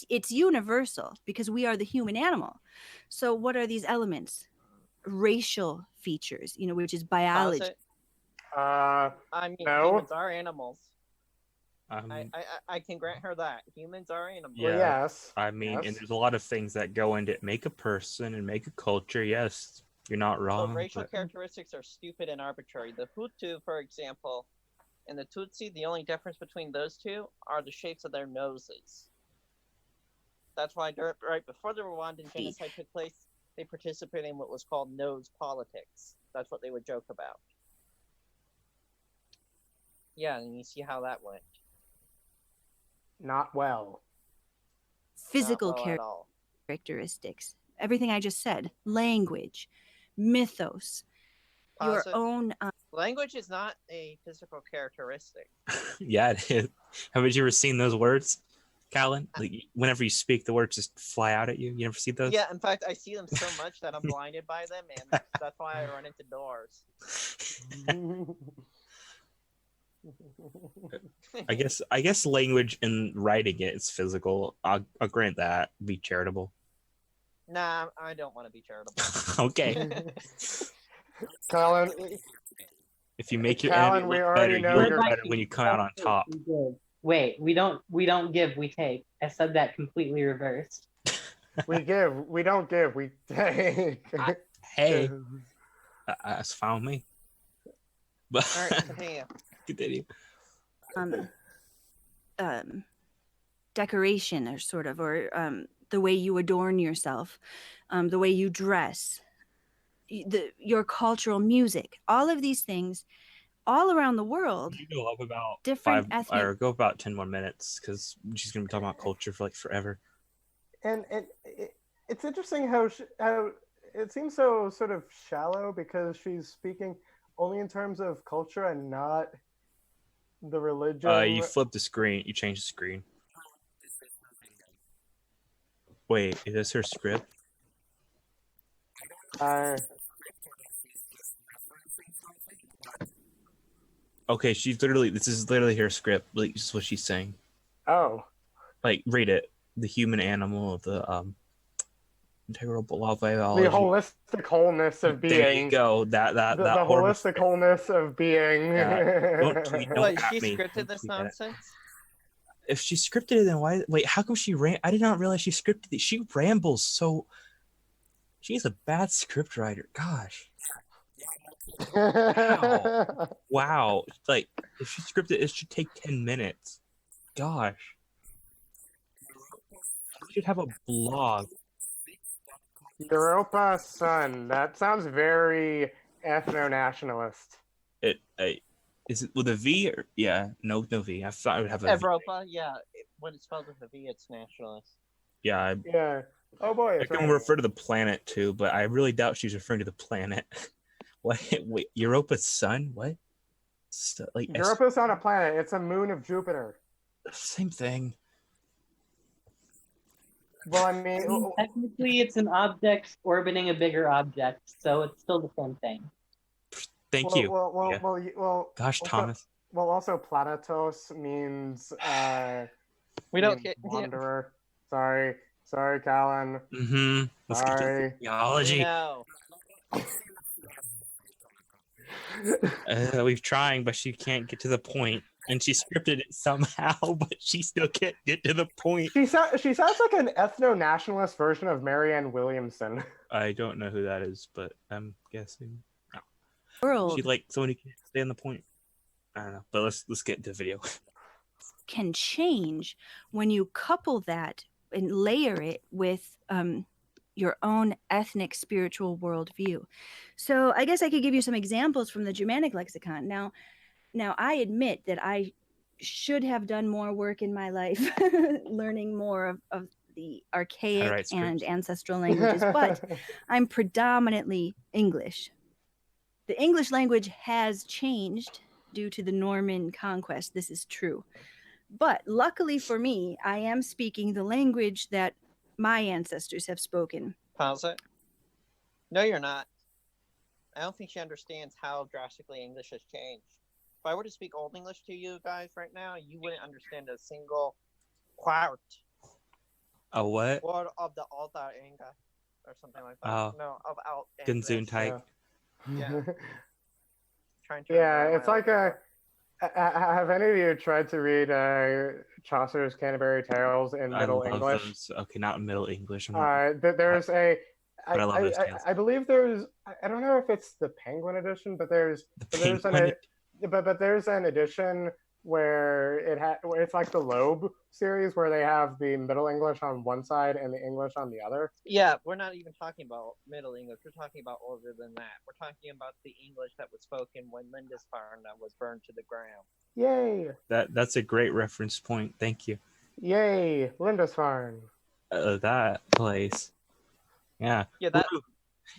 It's universal because we are the human animal. So what are these elements? Racial features, which is biology. Pause it. Uh, I mean, no. humans are animals. Um, I can grant her that. Humans are animals. Yeah. well, yes. I mean, yes. and there's a lot of things that go into make a person and make a culture. Yes, you're not wrong. So racial but- characteristics are stupid and arbitrary. The Hutu, for example, and the Tutsi, the only difference between those two are the shapes of their noses. That's why right before the Rwandan genocide took place, they participated in what was called nose politics. That's what they would joke about. Yeah, and you see how that went. Not well. Physical Not well at all. characteristics. Everything I just said. Language, mythos, your Pause it. own Language is not a physical characteristic. Yeah, it is. Haven't you ever seen those words, Calon? Like whenever you speak, the words just fly out at you. You never see those? Yeah, in fact, I see them so much that I'm blinded by them, and that's why I run into doors. I guess language and writing it is physical. I'll grant that. Be charitable. Nah, I don't want to be charitable. Okay. Colin, If you make your Calon, enemy we look already better, know you're you're- better when you come out on top. Wait, we don't give, we take. I said that completely reversed. we give, we don't give, we take. Hey, that's fine with me. But All right, continue. continue. decoration or sort of, or the way you adorn yourself, the way you dress, your cultural music, all of these things all around the world. You go up about Different 5 ethnic- or go about 10 more minutes because she's gonna be talking about culture for like forever. And it's interesting how it seems so sort of shallow because she's speaking only in terms of culture and not the religion. You flip the screen. You change the screen. Wait, is this her script? Okay, this is literally her script. Like, this is what she's saying. Oh. Like, read it. The human animal of the integral biology. The holistic wholeness of being. There you go. That the horrible holistic script. wholeness of being. Don't tweet. Don't Wait, at she me. scripted Don't this tweet that. nonsense? If she scripted it, then why? Wait, how come she ran? I did not realize she scripted it. She rambles so. She's a bad script writer. Gosh. Wow. Like, if she scripted it, it should take 10 minutes. Gosh. She should have a blog. Europa Sun. That sounds very ethno-nationalist. Is it with a V or no V. I thought I would have a V. Europa, yeah. When it's spelled with a V, it's nationalist. Yeah, Yeah. Oh boy. I It's can right. refer to the planet too, but I really doubt she's referring to the planet. What? Wait, Europa's sun? What? Like Europa's not a planet. It's a moon of Jupiter. same thing. Well, I mean, Technically, it's an object orbiting a bigger object, so it's still the same thing. Thank well, you. Well, Yeah. well, Gosh, also- Thomas. Well, also planetos means We don't means get wanderer. Sorry, Calon. Mm-hmm. Let's get to Sorry. theology. No. We've trying, but she can't get to the point, and she scripted it somehow, but she still can't get to the point. She sounds like an ethno-nationalist version of Marianne Williamson. I don't know who that is, but I'm guessing World she like someone who can't stay on the point. I don't know, but let's get into the video. can change when you couple that and layer it with your own ethnic spiritual worldview. So I guess I could give you some examples from the Germanic lexicon. Now I admit that I should have done more work in my life learning more of the archaic and ancestral languages, but I'm predominantly English. The English language has changed due to the Norman conquest. This is true. But luckily for me, I am speaking the language that my ancestors have spoken. Pause it. No, you're not. I don't think she understands how drastically English has changed. If I were to speak Old English to you guys right now, you wouldn't understand a single quart. A what? Word of the Alta Inga, or something like that. Oh. No, of Alt. Gesundheit. Yeah. Yeah, it's like have any of you tried to read Chaucer's Canterbury Tales in Middle English? Those. Okay, not Middle English. There's a. But I love those tales. I believe there's. I don't know if it's the Penguin edition, but there's an edition where it's like the Loeb series where they have the Middle English on one side and the English on the other. Yeah, we're not even talking about Middle English. We're talking about older than that. We're talking about the English that was spoken when Lindisfarne was burned to the ground. Yay! That's a great reference point. Thank you. Yay, Lindisfarne. That place. Yeah. Yeah, that.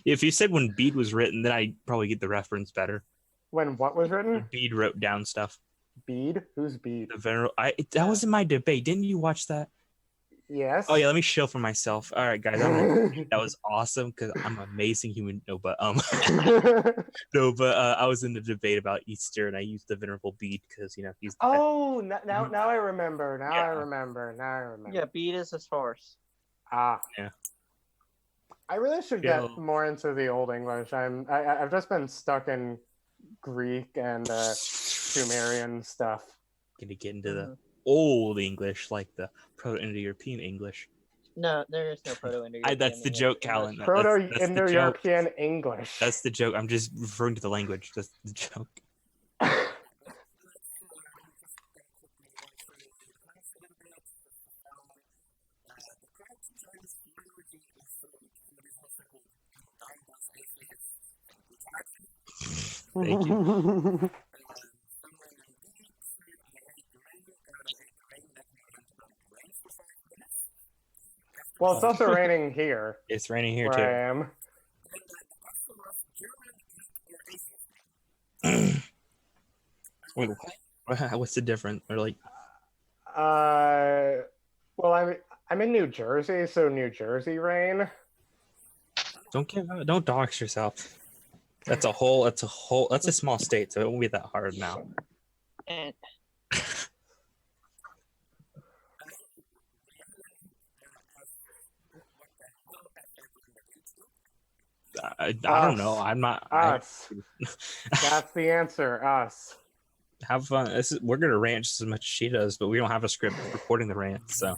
If you said when Bede was written, then I'd probably get the reference better. When what was written? Bede wrote down stuff. Bede? Who's Bede? The venerable. That was in my debate. Didn't you watch that? Yes. Oh yeah, let me show for myself. All right, guys, that was awesome because I'm an amazing human. No, but I was in the debate about Easter and I used the venerable Bede because he's. Oh, now I remember. Now I remember. Yeah, Bede is his horse. Ah. Yeah. I really should get more into the Old English. I've just been stuck in Greek and Sumerian stuff. Gonna get into the Old English, like the Proto-Indo-European English. No, there is no Proto-Indo-European. That's the joke, Calon. Proto-Indo-European English. That's the joke. I'm just referring to the language. That's the joke. Thank you. Well, it's also raining here. It's raining here where too. I am. Wait, what's the difference? Or like, well, I'm in New Jersey, so New Jersey rain. Don't dox yourself. That's a small state, so it won't be that hard now. I don't know. I'm not. Us. That's the answer. Us. Have fun. We're gonna rant just as much as she does, but we don't have a script recording the rant, so.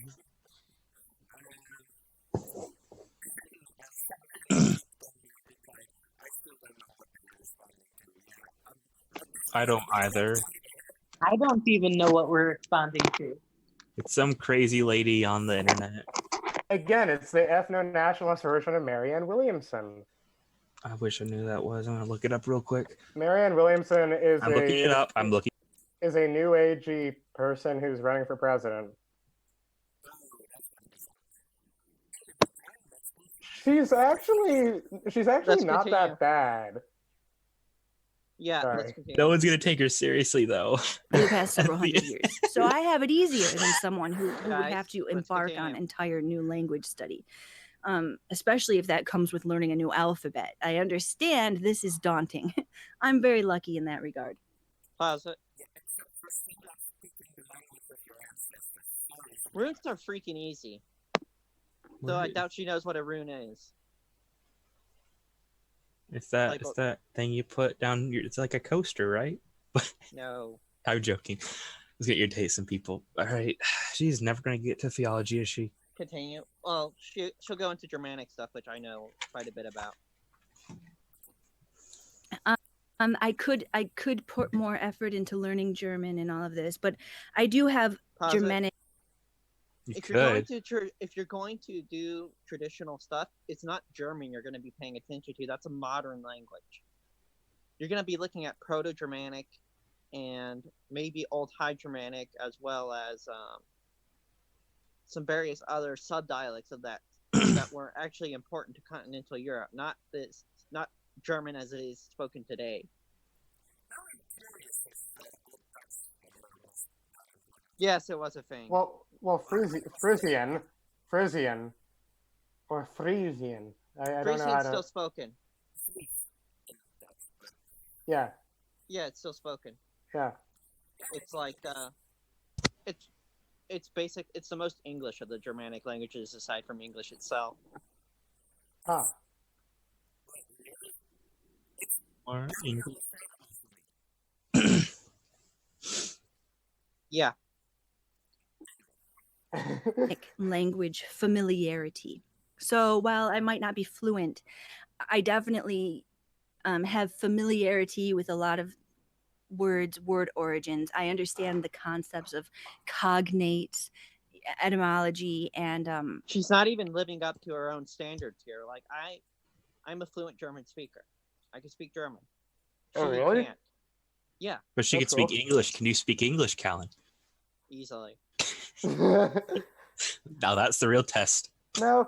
I don't either. I don't even know what we're responding to. It's some crazy lady on the internet. Again, it's the ethno-nationalist version of Marianne Williamson. I wish I knew that was. I'm gonna look it up real quick. Marianne Williamson is looking it up. Is a new agey person who's running for president. She's actually not that bad. Yeah, no one's gonna take her seriously though. For the past several hundred years. So I have it easier than someone who would have to embark on entire new language study. Especially if that comes with learning a new alphabet. I understand this is daunting. I'm very lucky in that regard. Pause it. Runes are freaking easy. So I doubt she knows what a rune is. It's that thing you put down. It's like a coaster, right? No. I'm joking. Let's get your taste in people. All right. She's never going to get to theology, is she? Continue. Well, she'll go into Germanic stuff, which I know quite a bit about. I could put more effort into learning German and all of this, but I do have Germanic. if you're going to do traditional stuff, it's not German you're going to be paying attention to. That's a modern language. You're going to be looking at Proto-Germanic and maybe Old High Germanic, as well as some various other sub-dialects of that that were actually important to continental Europe, not German as it is spoken today. Yes, it was a thing. Well, Frisian, or Frisian. I don't know how Frisian's to. still spoken. Yeah. Yeah, it's still spoken. Yeah. It's like it's basic. It's the most English of the Germanic languages, aside from English itself. Ah. Or English. Yeah. Like language familiarity. So while I might not be fluent, I definitely have familiarity with a lot of words, word origins. I understand the concepts of cognates, etymology, and She's not even living up to her own standards here. Like I'm a fluent German speaker. I can speak German. She Oh, really? can't. Yeah, But she That's could speak cool. English. Can you speak English, Calon? easily. Now that's the real test. No,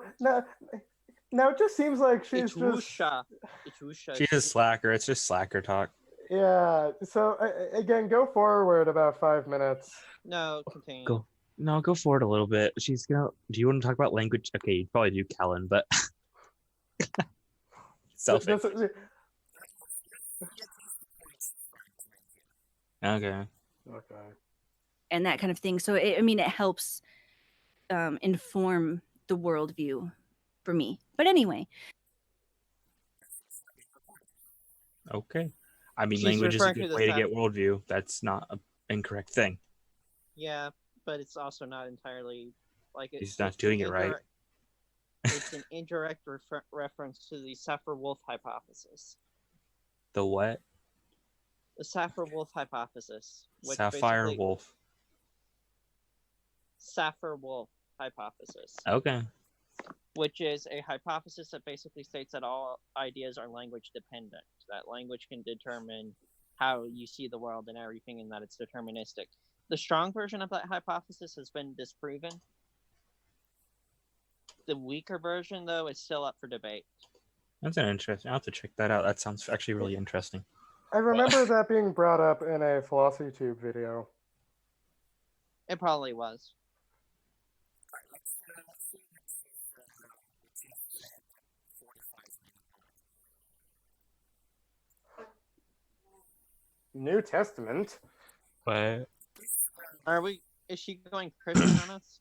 it just seems like she's It's just. Rhuagh. It's Rhuagh. She's a slacker. It's just slacker talk. Yeah. So again, go forward about 5 minutes. No, continue. Go. No, go forward a little bit. She's gonna. Do you want to talk about language? Okay, you probably do, Calon, but selfish. Okay. and that kind of thing. So it helps inform the worldview for me. But anyway, Okay. I mean, She's language is a referring to good the way to sap- get worldview. That's not an incorrect thing. Yeah, but it's also not entirely like it, He's not it's doing it right. indirect- It's an indirect reference to the Sapir-Whorf hypothesis. The what? The Sapir-Whorf hypothesis. Which Sapphire basically- wolf. Sapir-Whorf hypothesis, Okay. which is a hypothesis that basically states that all ideas are language dependent. That language can determine how you see the world and everything, and that it's deterministic. The strong version of that hypothesis has been disproven. The weaker version, though, is still up for debate. That's an interesting. I'll have to check that out. That sounds actually really interesting. I remember that being brought up in a Philosophy Tube video. It probably was. New Testament. But Are we? Is she going Christian on us?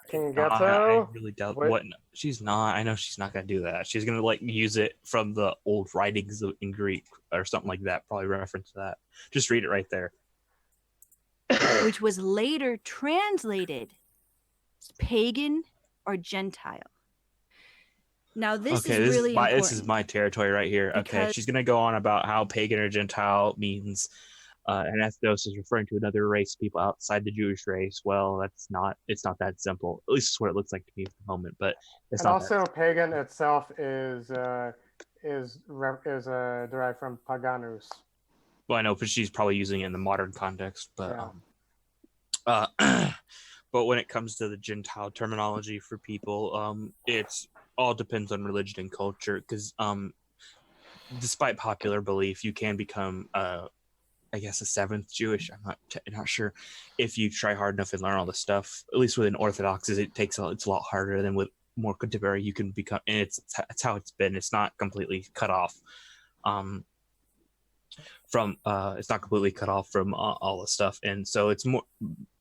I Cingeto. really doubt What- what. She's not. I know she's not gonna do that. She's gonna like use it from the old writings in Greek or something like that. Probably reference that. Just read it right there. which was later translated as pagan or Gentile. Now this Okay, is really important. this is my territory right here. Okay, because- she's gonna go on about how pagan or Gentile means, and ethnos is referring to another race of people outside the Jewish race. Well, it's not that simple. At least it's what it looks like to me at the moment. But it's And not. also, pagan itself is derived from paganus. Well, I know, but she's probably using it in the modern context. But Yeah. but when it comes to the Gentile terminology for people, it's all depends on religion and culture. Because despite popular belief, you can become I guess a seventh Jewish. I'm not sure if you try hard enough and learn all the stuff. At least within Orthodox, it's a lot harder than with more contemporary. You can become, and it's how it's been. It's not completely cut off. It's not completely cut off from all the stuff, and so it's more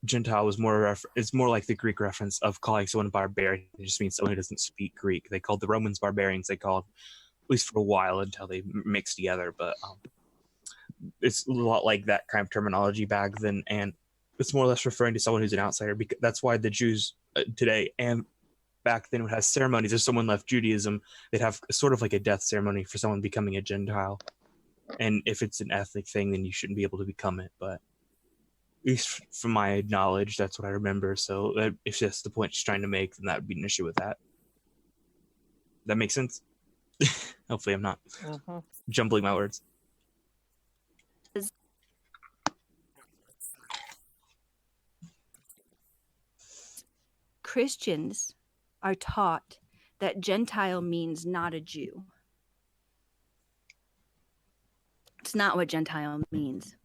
Gentile was more it's more like the Greek reference of calling someone barbarian. It just means someone who doesn't speak Greek. They called the Romans barbarians. They called, at least for a while until they mixed together, but it's a lot like that kind of terminology back then, and it's more or less referring to someone who's an outsider. Because that's why the Jews today and back then would have ceremonies. If someone left Judaism, they'd have sort of like a death ceremony for someone becoming a Gentile. And if it's an ethnic thing, then you shouldn't be able to become it. But least from my knowledge, that's what I remember. So if that's the point she's trying to make, then that would be an issue with that. That makes sense? Hopefully I'm not jumbling my words. Christians are taught that Gentile means not a Jew. It's not what Gentile means.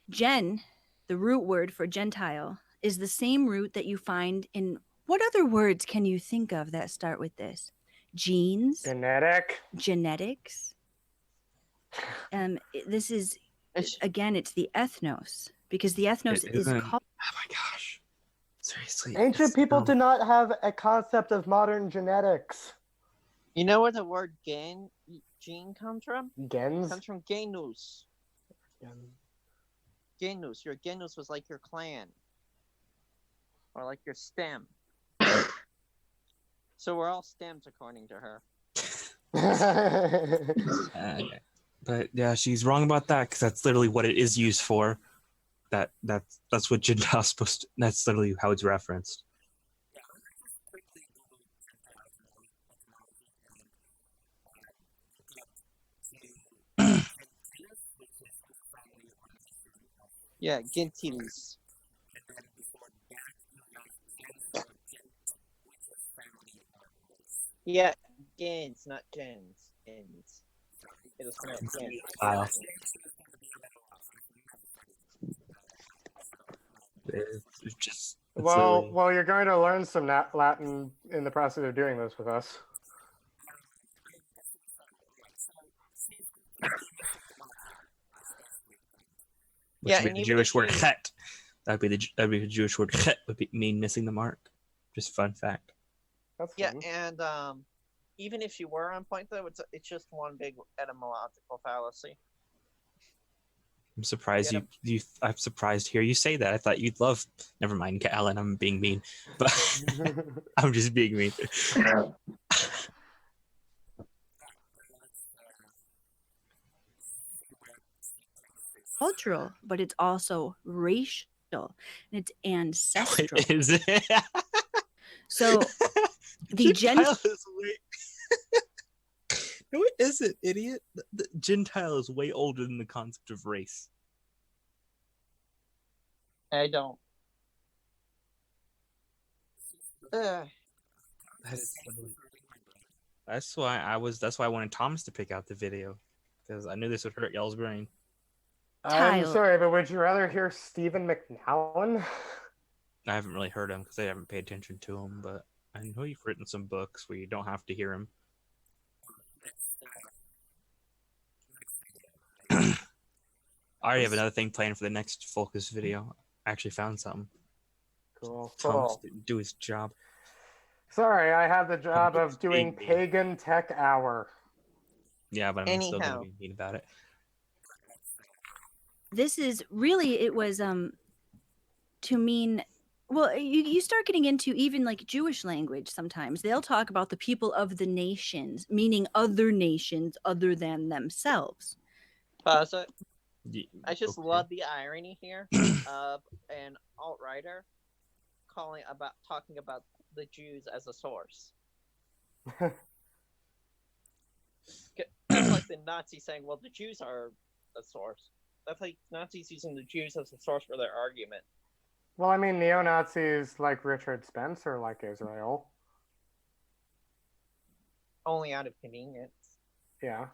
Gen, the root word for Gentile, is the same root that you find in what other words can you think of that start with this? Genes, genetics. This is, again, it's the ethnos, because the ethnos is called. Oh my gosh. Seriously. Ancient people did not have a concept of modern genetics. You know where the word gene comes from? Gens? It comes from genus. Genus. Your genus was like your clan. Or like your stem. So we're all stems according to her. But yeah, she's wrong about that, because that's literally what it is used for. That's what Gentile's supposed to, that's literally how it's referenced. Yeah, gentiles. Yeah, gens, not gens. Gens. It is not gens. It's just, well, you're going to learn some Latin in the process of doing this with us. Which would be the Jewish word chet. That'd be the Jewish word chet, would mean missing the mark. Just fun fact. That's yeah, fun. And even if you were on point, though, it's just one big etymological fallacy. I'm surprised I'm surprised to hear you say that. I thought you'd love. Never mind, Calon. I'm being mean, but I'm just being mean. Cultural, but it's also racial and it's ancestral. Is it? So the Gentile is no, it isn't, idiot. The Gentile is way older than the concept of race. I don't. That's why I wanted Thomas to pick out the video, because I knew this would hurt y'all's brain. I'm sorry, but would you rather hear Stephen McNallen? I haven't really heard him because I haven't paid attention to him, but I know you've written some books where you don't have to hear him. I already have another thing planned for the next Focus video. I actually found something. Cool. Thomas didn't do his job. Sorry, I have the job of doing Pagan Tech Hour. Yeah, but I'm still going to be mean about it. This is really, it was to mean, well, you start getting into even like Jewish language sometimes. They'll talk about the people of the nations, meaning other nations other than themselves. Pause it. I just love the irony here of an alt-writer talking about the Jews as a source. It's like the Nazis saying, well, the Jews are a source. That's like Nazis using the Jews as a source for their argument. Well, I mean, neo-Nazis like Richard Spencer like Israel. Only out of convenience. Yeah.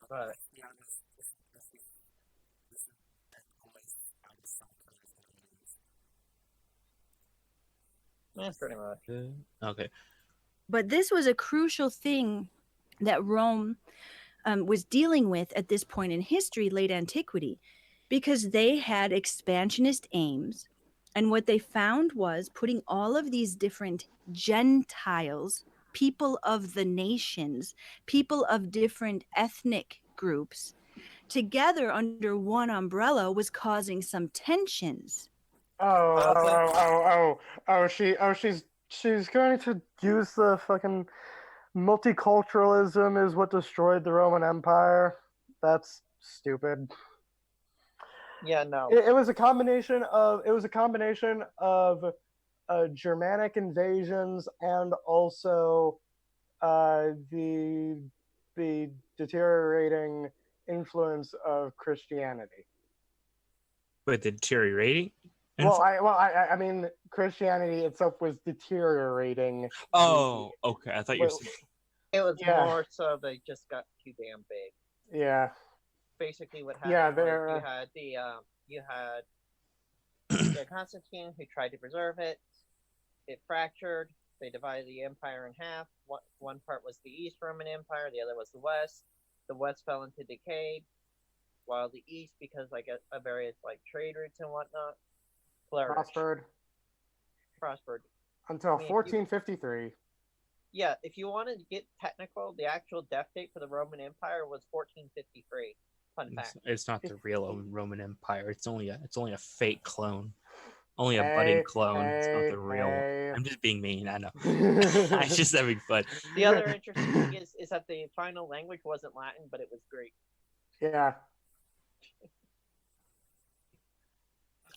But that's pretty much. Okay. But this was a crucial thing that Rome was dealing with at this point in history, late antiquity, because they had expansionist aims. And what they found was putting all of these different Gentiles, people of the nations, people of different ethnic groups, together under one umbrella was causing some tensions. She's going to use the fucking multiculturalism is what destroyed the Roman Empire. That's stupid. Yeah, no. It was a combination of Germanic invasions and also the deteriorating influence of Christianity. But the deteriorating. I mean, Christianity itself was deteriorating. Oh, okay. I thought you were saying. It was more so they just got too damn big. Yeah. Basically, what happened was you had Constantine who tried to preserve it. It fractured. They divided the empire in half. One part was the East Roman Empire, the other was the West. The West fell into decay, while the East, because of various trade routes and whatnot, prospered until 1453. Yeah, if you wanted to get technical, the actual death date for the Roman Empire was 1453. Fun fact. It's not the real Roman Empire. It's only a fake clone. Only a budding clone. It's not the real one. I'm just being mean, I know. I'm just having fun. The other interesting thing is that the final language wasn't Latin, but it was Greek. Yeah.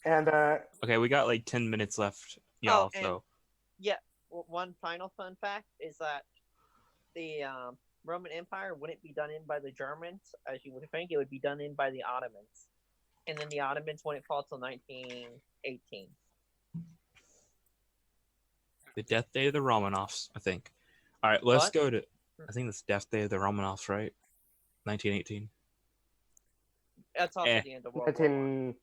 And okay, we got 10 minutes left, y'all. So yeah, one final fun fact is that the Roman Empire wouldn't be done in by the Germans, as you would think. It would be done in by the Ottomans, and then the Ottomans wouldn't fall till 1918. The death day of the Romanovs, I think. All right, let's go to. I think that's death day of the Romanovs, right? 1918. That's also the end of World War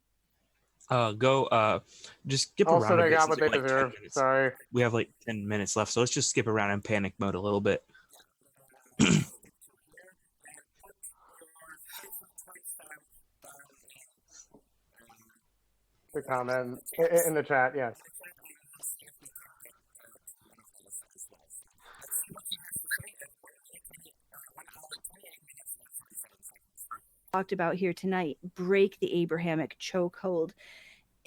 I. Just skip also around. Also, they got what they deserve. Sorry. We have 10 minutes left, so let's just skip around in panic mode a little bit. The comment in the chat, yes. Talked about here tonight, break the Abrahamic chokehold.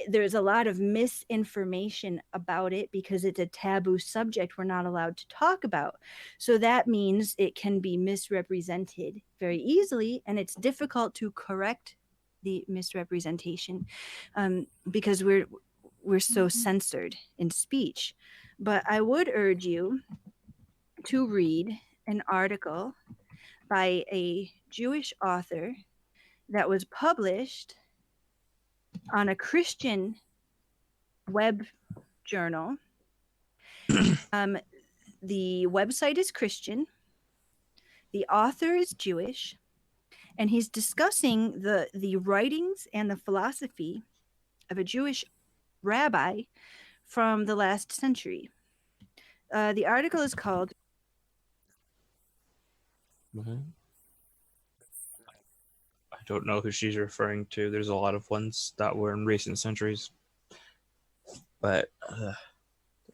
There's a lot of misinformation about it because it's a taboo subject we're not allowed to talk about. So that means it can be misrepresented very easily, and it's difficult to correct the misrepresentation because we're so censored in speech. But I would urge you to read an article by a Jewish author that was published on a Christian web journal. The website is Christian. The author is Jewish. And he's discussing the writings and the philosophy of a Jewish rabbi from the last century. The article is called... I don't know who she's referring to. There's a lot of ones that were in recent centuries. But...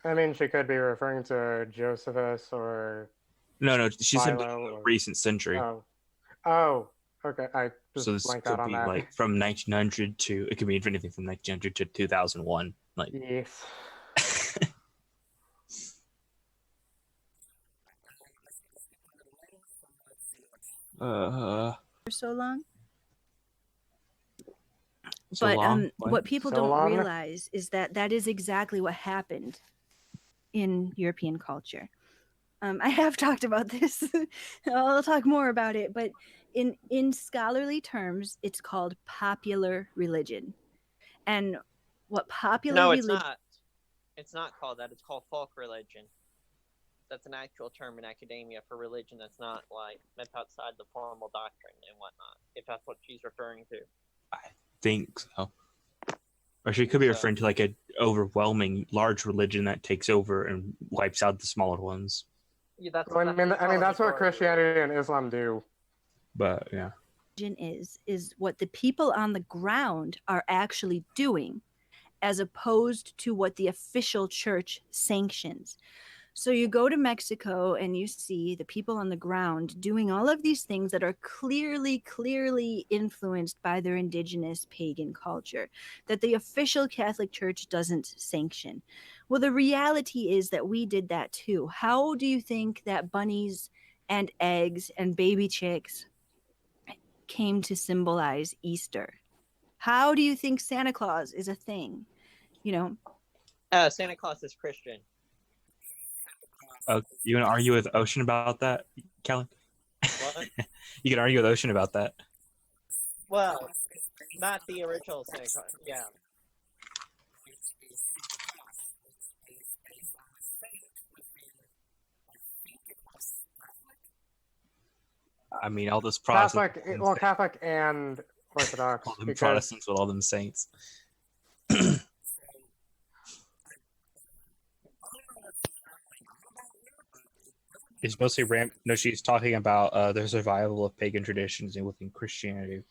I mean, she could be referring to Josephus or... No, she said or... recent century. Oh, okay. I just so this blanked could out on be that. From 1900 to... It could be anything from 1900 to 2001. Yes. For so long. But what people don't realize is that is exactly what happened in European culture. I have talked about this. I'll talk more about it, but in scholarly terms, it's called popular religion. And what popular religion... No, it's not. It's not called that. It's called folk religion. That's an actual term in academia for religion that's not meant outside the formal doctrine and whatnot, if that's what she's referring to. I think so. Or she could be referring to an overwhelming large religion that takes over and wipes out the smaller ones. Yeah, that's what Christianity and Islam do. But yeah. Is what the people on the ground are actually doing, as opposed to what the official church sanctions. So you go to Mexico and you see the people on the ground doing all of these things that are clearly influenced by their indigenous pagan culture that the official Catholic Church doesn't sanction. Well, the reality is that we did that too. How do you think that bunnies and eggs and baby chicks came to symbolize Easter? How do you think Santa Claus is a thing? You know, Santa Claus is Christian. You gonna argue with Ocean about that, Calon? What? You can argue with Ocean about that. Well, not the original Santa Claus. Yeah. I mean, all those Protestants. Catholic and Orthodox. All them Because Protestants with all them saints. It's mostly No, she's talking about the survival of pagan traditions within Christianity.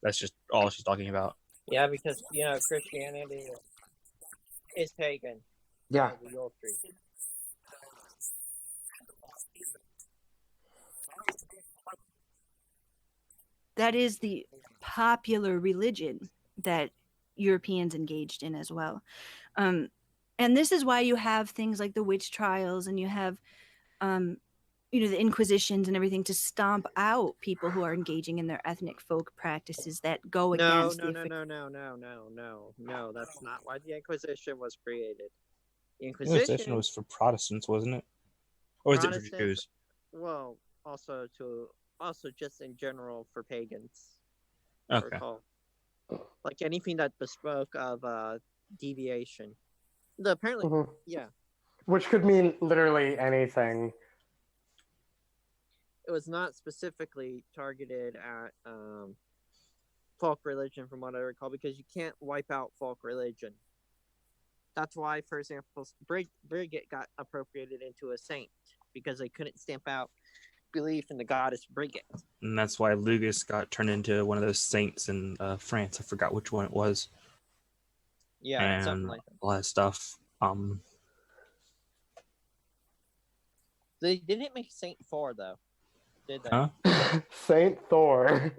That's just all she's talking about. Yeah, because Christianity is pagan. yeah, The Yule Tree. that is the popular religion that Europeans engaged in as well. And this is why you have things like the witch trials, and you have the Inquisitions and everything to stomp out people who are engaging in their ethnic folk practices that go against No. That's not why the Inquisition was created. The Inquisition was for Protestants, wasn't it? Or was it for Jews? Well, also just in general for pagans. Okay. Like anything that bespoke of deviation. Apparently, yeah. Which could mean literally anything. It was not specifically targeted at folk religion, from what I recall, because you can't wipe out folk religion. That's why, for example, Brigid got appropriated into a saint, because they couldn't stamp out belief in the goddess Brigid. And that's why Lugus got turned into one of those saints in France. I forgot which one it was. Yeah, and something like that. All that stuff. They didn't make Saint Thor, though, did they? Huh? Saint Thor.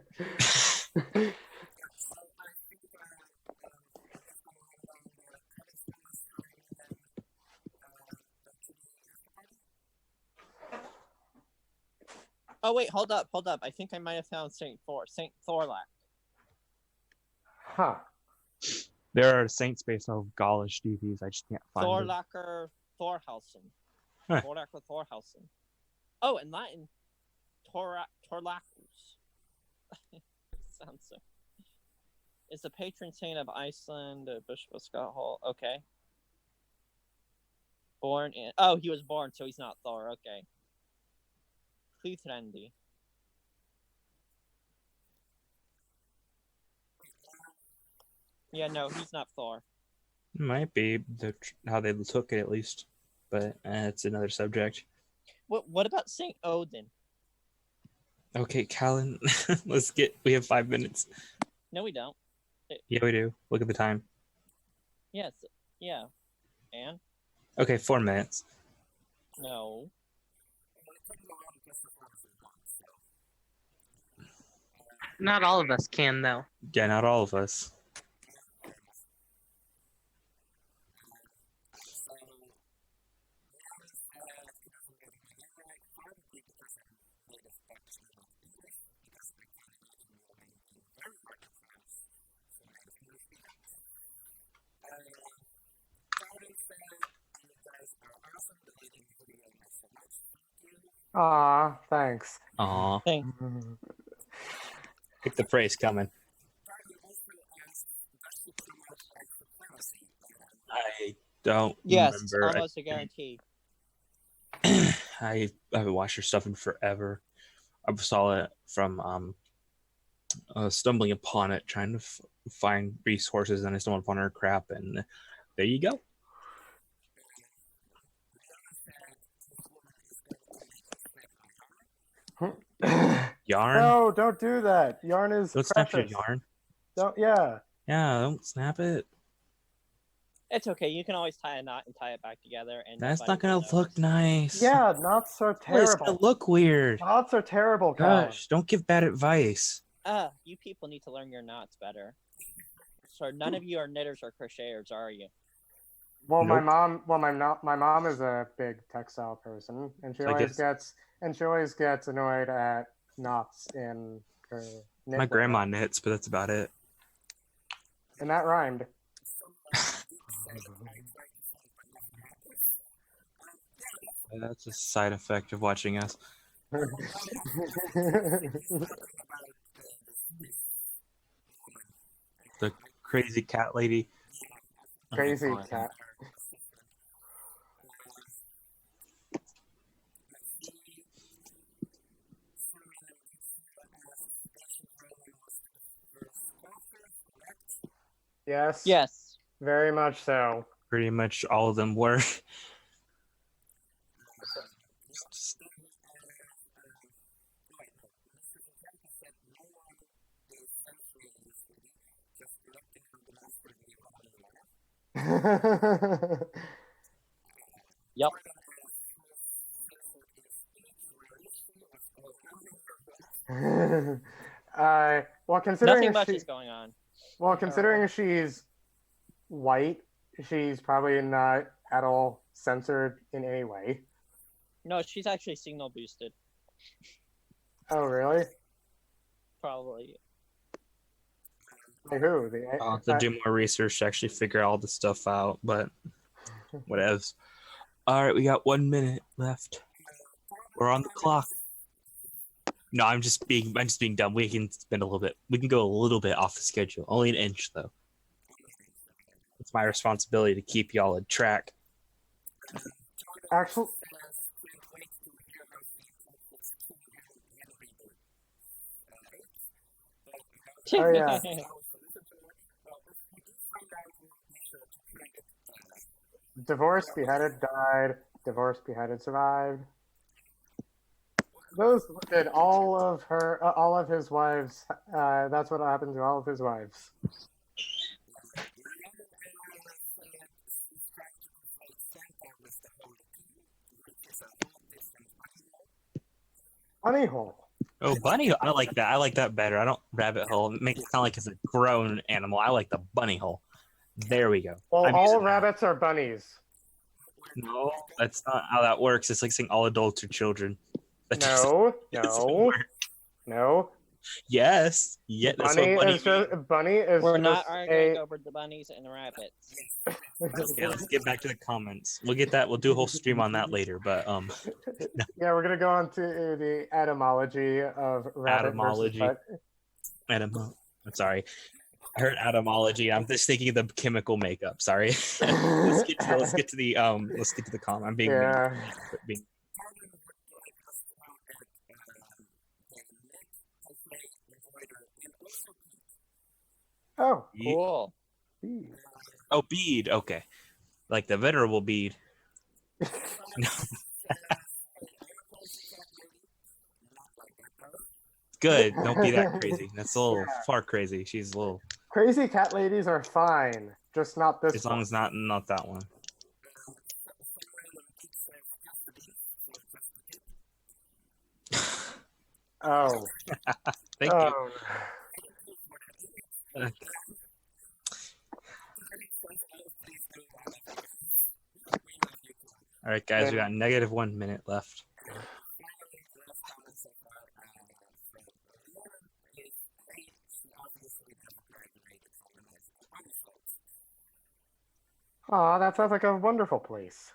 Oh wait, hold up. I think I might have found Saint Thor. Saint Thorlak. Huh. There are saints based on Gaulish deities. I just can't find them. Thorlaker Thorhausen. Huh. Thorlaker Thorhausen. Oh, in Latin, Torlacus. Sounds so. Is the patron saint of Iceland, Bishop of Scott Hall. Okay. Born in. Oh, he was born, so he's not Thor. Okay. Cluthrendi. Yeah, no, he's not Thor. Might be how they took it, at least, but it's another subject. What about Saint Odin? Okay, Calon, we have 5 minutes. No, we don't. Yeah, we do. Look at the time. Yes, yeah. And? Okay, 4 minutes. No. Not all of us can, though. Yeah, not all of us. Aw, thanks. Aw. Thanks. Keep the praise coming. I don't remember. Almost a guarantee. I haven't watched your stuff in forever. I saw it from stumbling upon it, trying to find resources, and I stumbled upon her crap, and there you go. Yarn? No, don't do that. Yarn is Don't snap your precious. yarn. Don't, yeah. Yeah, don't snap it. It's okay. You can always tie a knot and tie it back together. And That's not gonna look nice. Yeah, knots are It's terrible. gonna look weird. Knots are terrible, Calon. Gosh, don't give bad advice. You people need to learn your knots better. So none of you are knitters or crocheters, are you? Well, Nope. my mom is a big textile person, and she always gets annoyed at knots in Or My knitwear. grandma knits, but that's about it. And that rhymed. That's a side effect of watching us. The crazy cat lady. Crazy cat. Yes. Yes. Very much so. Pretty much all of them were. Yep. Well, considering Nothing much she, is going on. well, considering she's white, she's probably not at all censored in any way. No, she's actually signal boosted. Oh, really? Probably. Like who? I'll have to do more research to actually figure all this stuff out, but whatevs. Alright, we got 1 minute left. We're on the clock. No, I'm just being dumb. We can go a little bit off the schedule. Only an inch though. It's my responsibility to keep y'all on track. Actually, oh yeah. Divorced, beheaded, died. Divorced, beheaded, survived. Those did all of his wives. That's what happened to all of his wives. Bunny hole. Oh, bunny! I like that. I like that better. I don't rabbit hole. It makes it sound like it's a grown animal. I like the bunny hole. There we go. Well, I'm all using that. rabbits are bunnies. No, that's not how that works. It's like saying all adults are children. That No, doesn't no, work. no. Yes. Yeah, that's Bunny what bunny is just bunny is We're just not arguing a. over the bunnies and the rabbits. Okay, let's get back to the comments. We'll get that. We'll do a whole stream on that later. But Yeah, we're gonna go on to the etymology of rabbit Etymology. versus I'm sorry. I heard etymology. I'm just thinking of the chemical makeup. Sorry. let's get to the comment. I'm being yeah. mean. Oh, Cool. Oh, bead. Okay, like the venerable bead. No. Good. Don't be that crazy. That's a little far crazy. She's a little. Crazy cat ladies are fine, just not this. As long as not that one. Oh. Thank you. Okay. All right, guys, we got -1 minute left. Aw, that sounds like a wonderful place.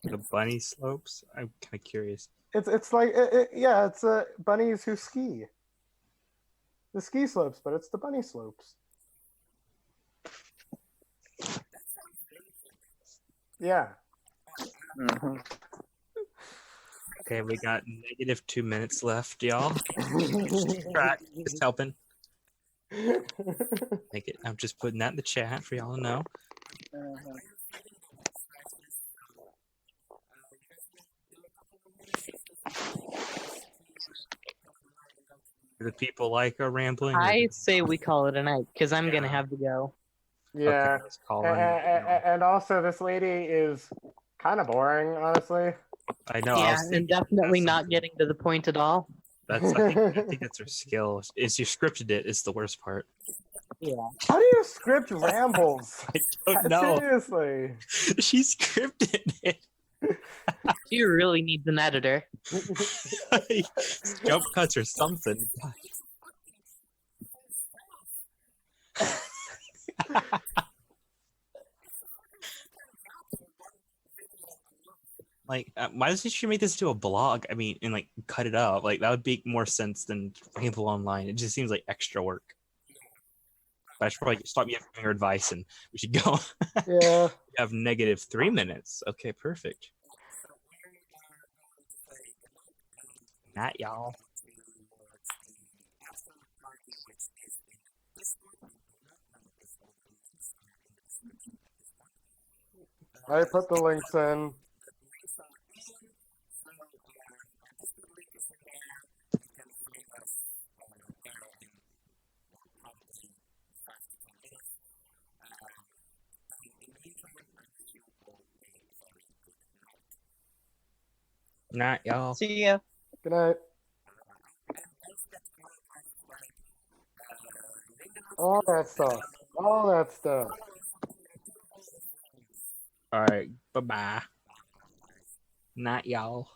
The bunny slopes. I'm kind of curious. It's like yeah, it's bunnies who ski. The ski slopes, but it's the bunny slopes. Yeah. Mm-hmm. Okay, we got -2 minutes left, y'all. Track is helping. Make it. I'm just putting that in the chat for y'all to know. Do the people like our rambling? I say we call it a night because I'm gonna have to go. Yeah. Okay, let's call it. And also, this lady is kind of boring, honestly. I know. Yeah, and definitely not getting to the point at all. I think that's her skill. Is you scripted it is the worst part. Yeah. How do you script rambles? I don't know. Seriously. She scripted it. She really needs an editor. Jump cuts or something. Like, why doesn't she make this to a blog? I mean, and like cut it up. Like that would make more sense than people online. It just seems like extra work. But I should probably stop giving her advice, and we should go. Yeah. You have -3 minutes. Okay, perfect. Not y'all. I put the links in. Not y'all. See ya. Good night. All that stuff. All that stuff. All right. Bye bye. Not y'all.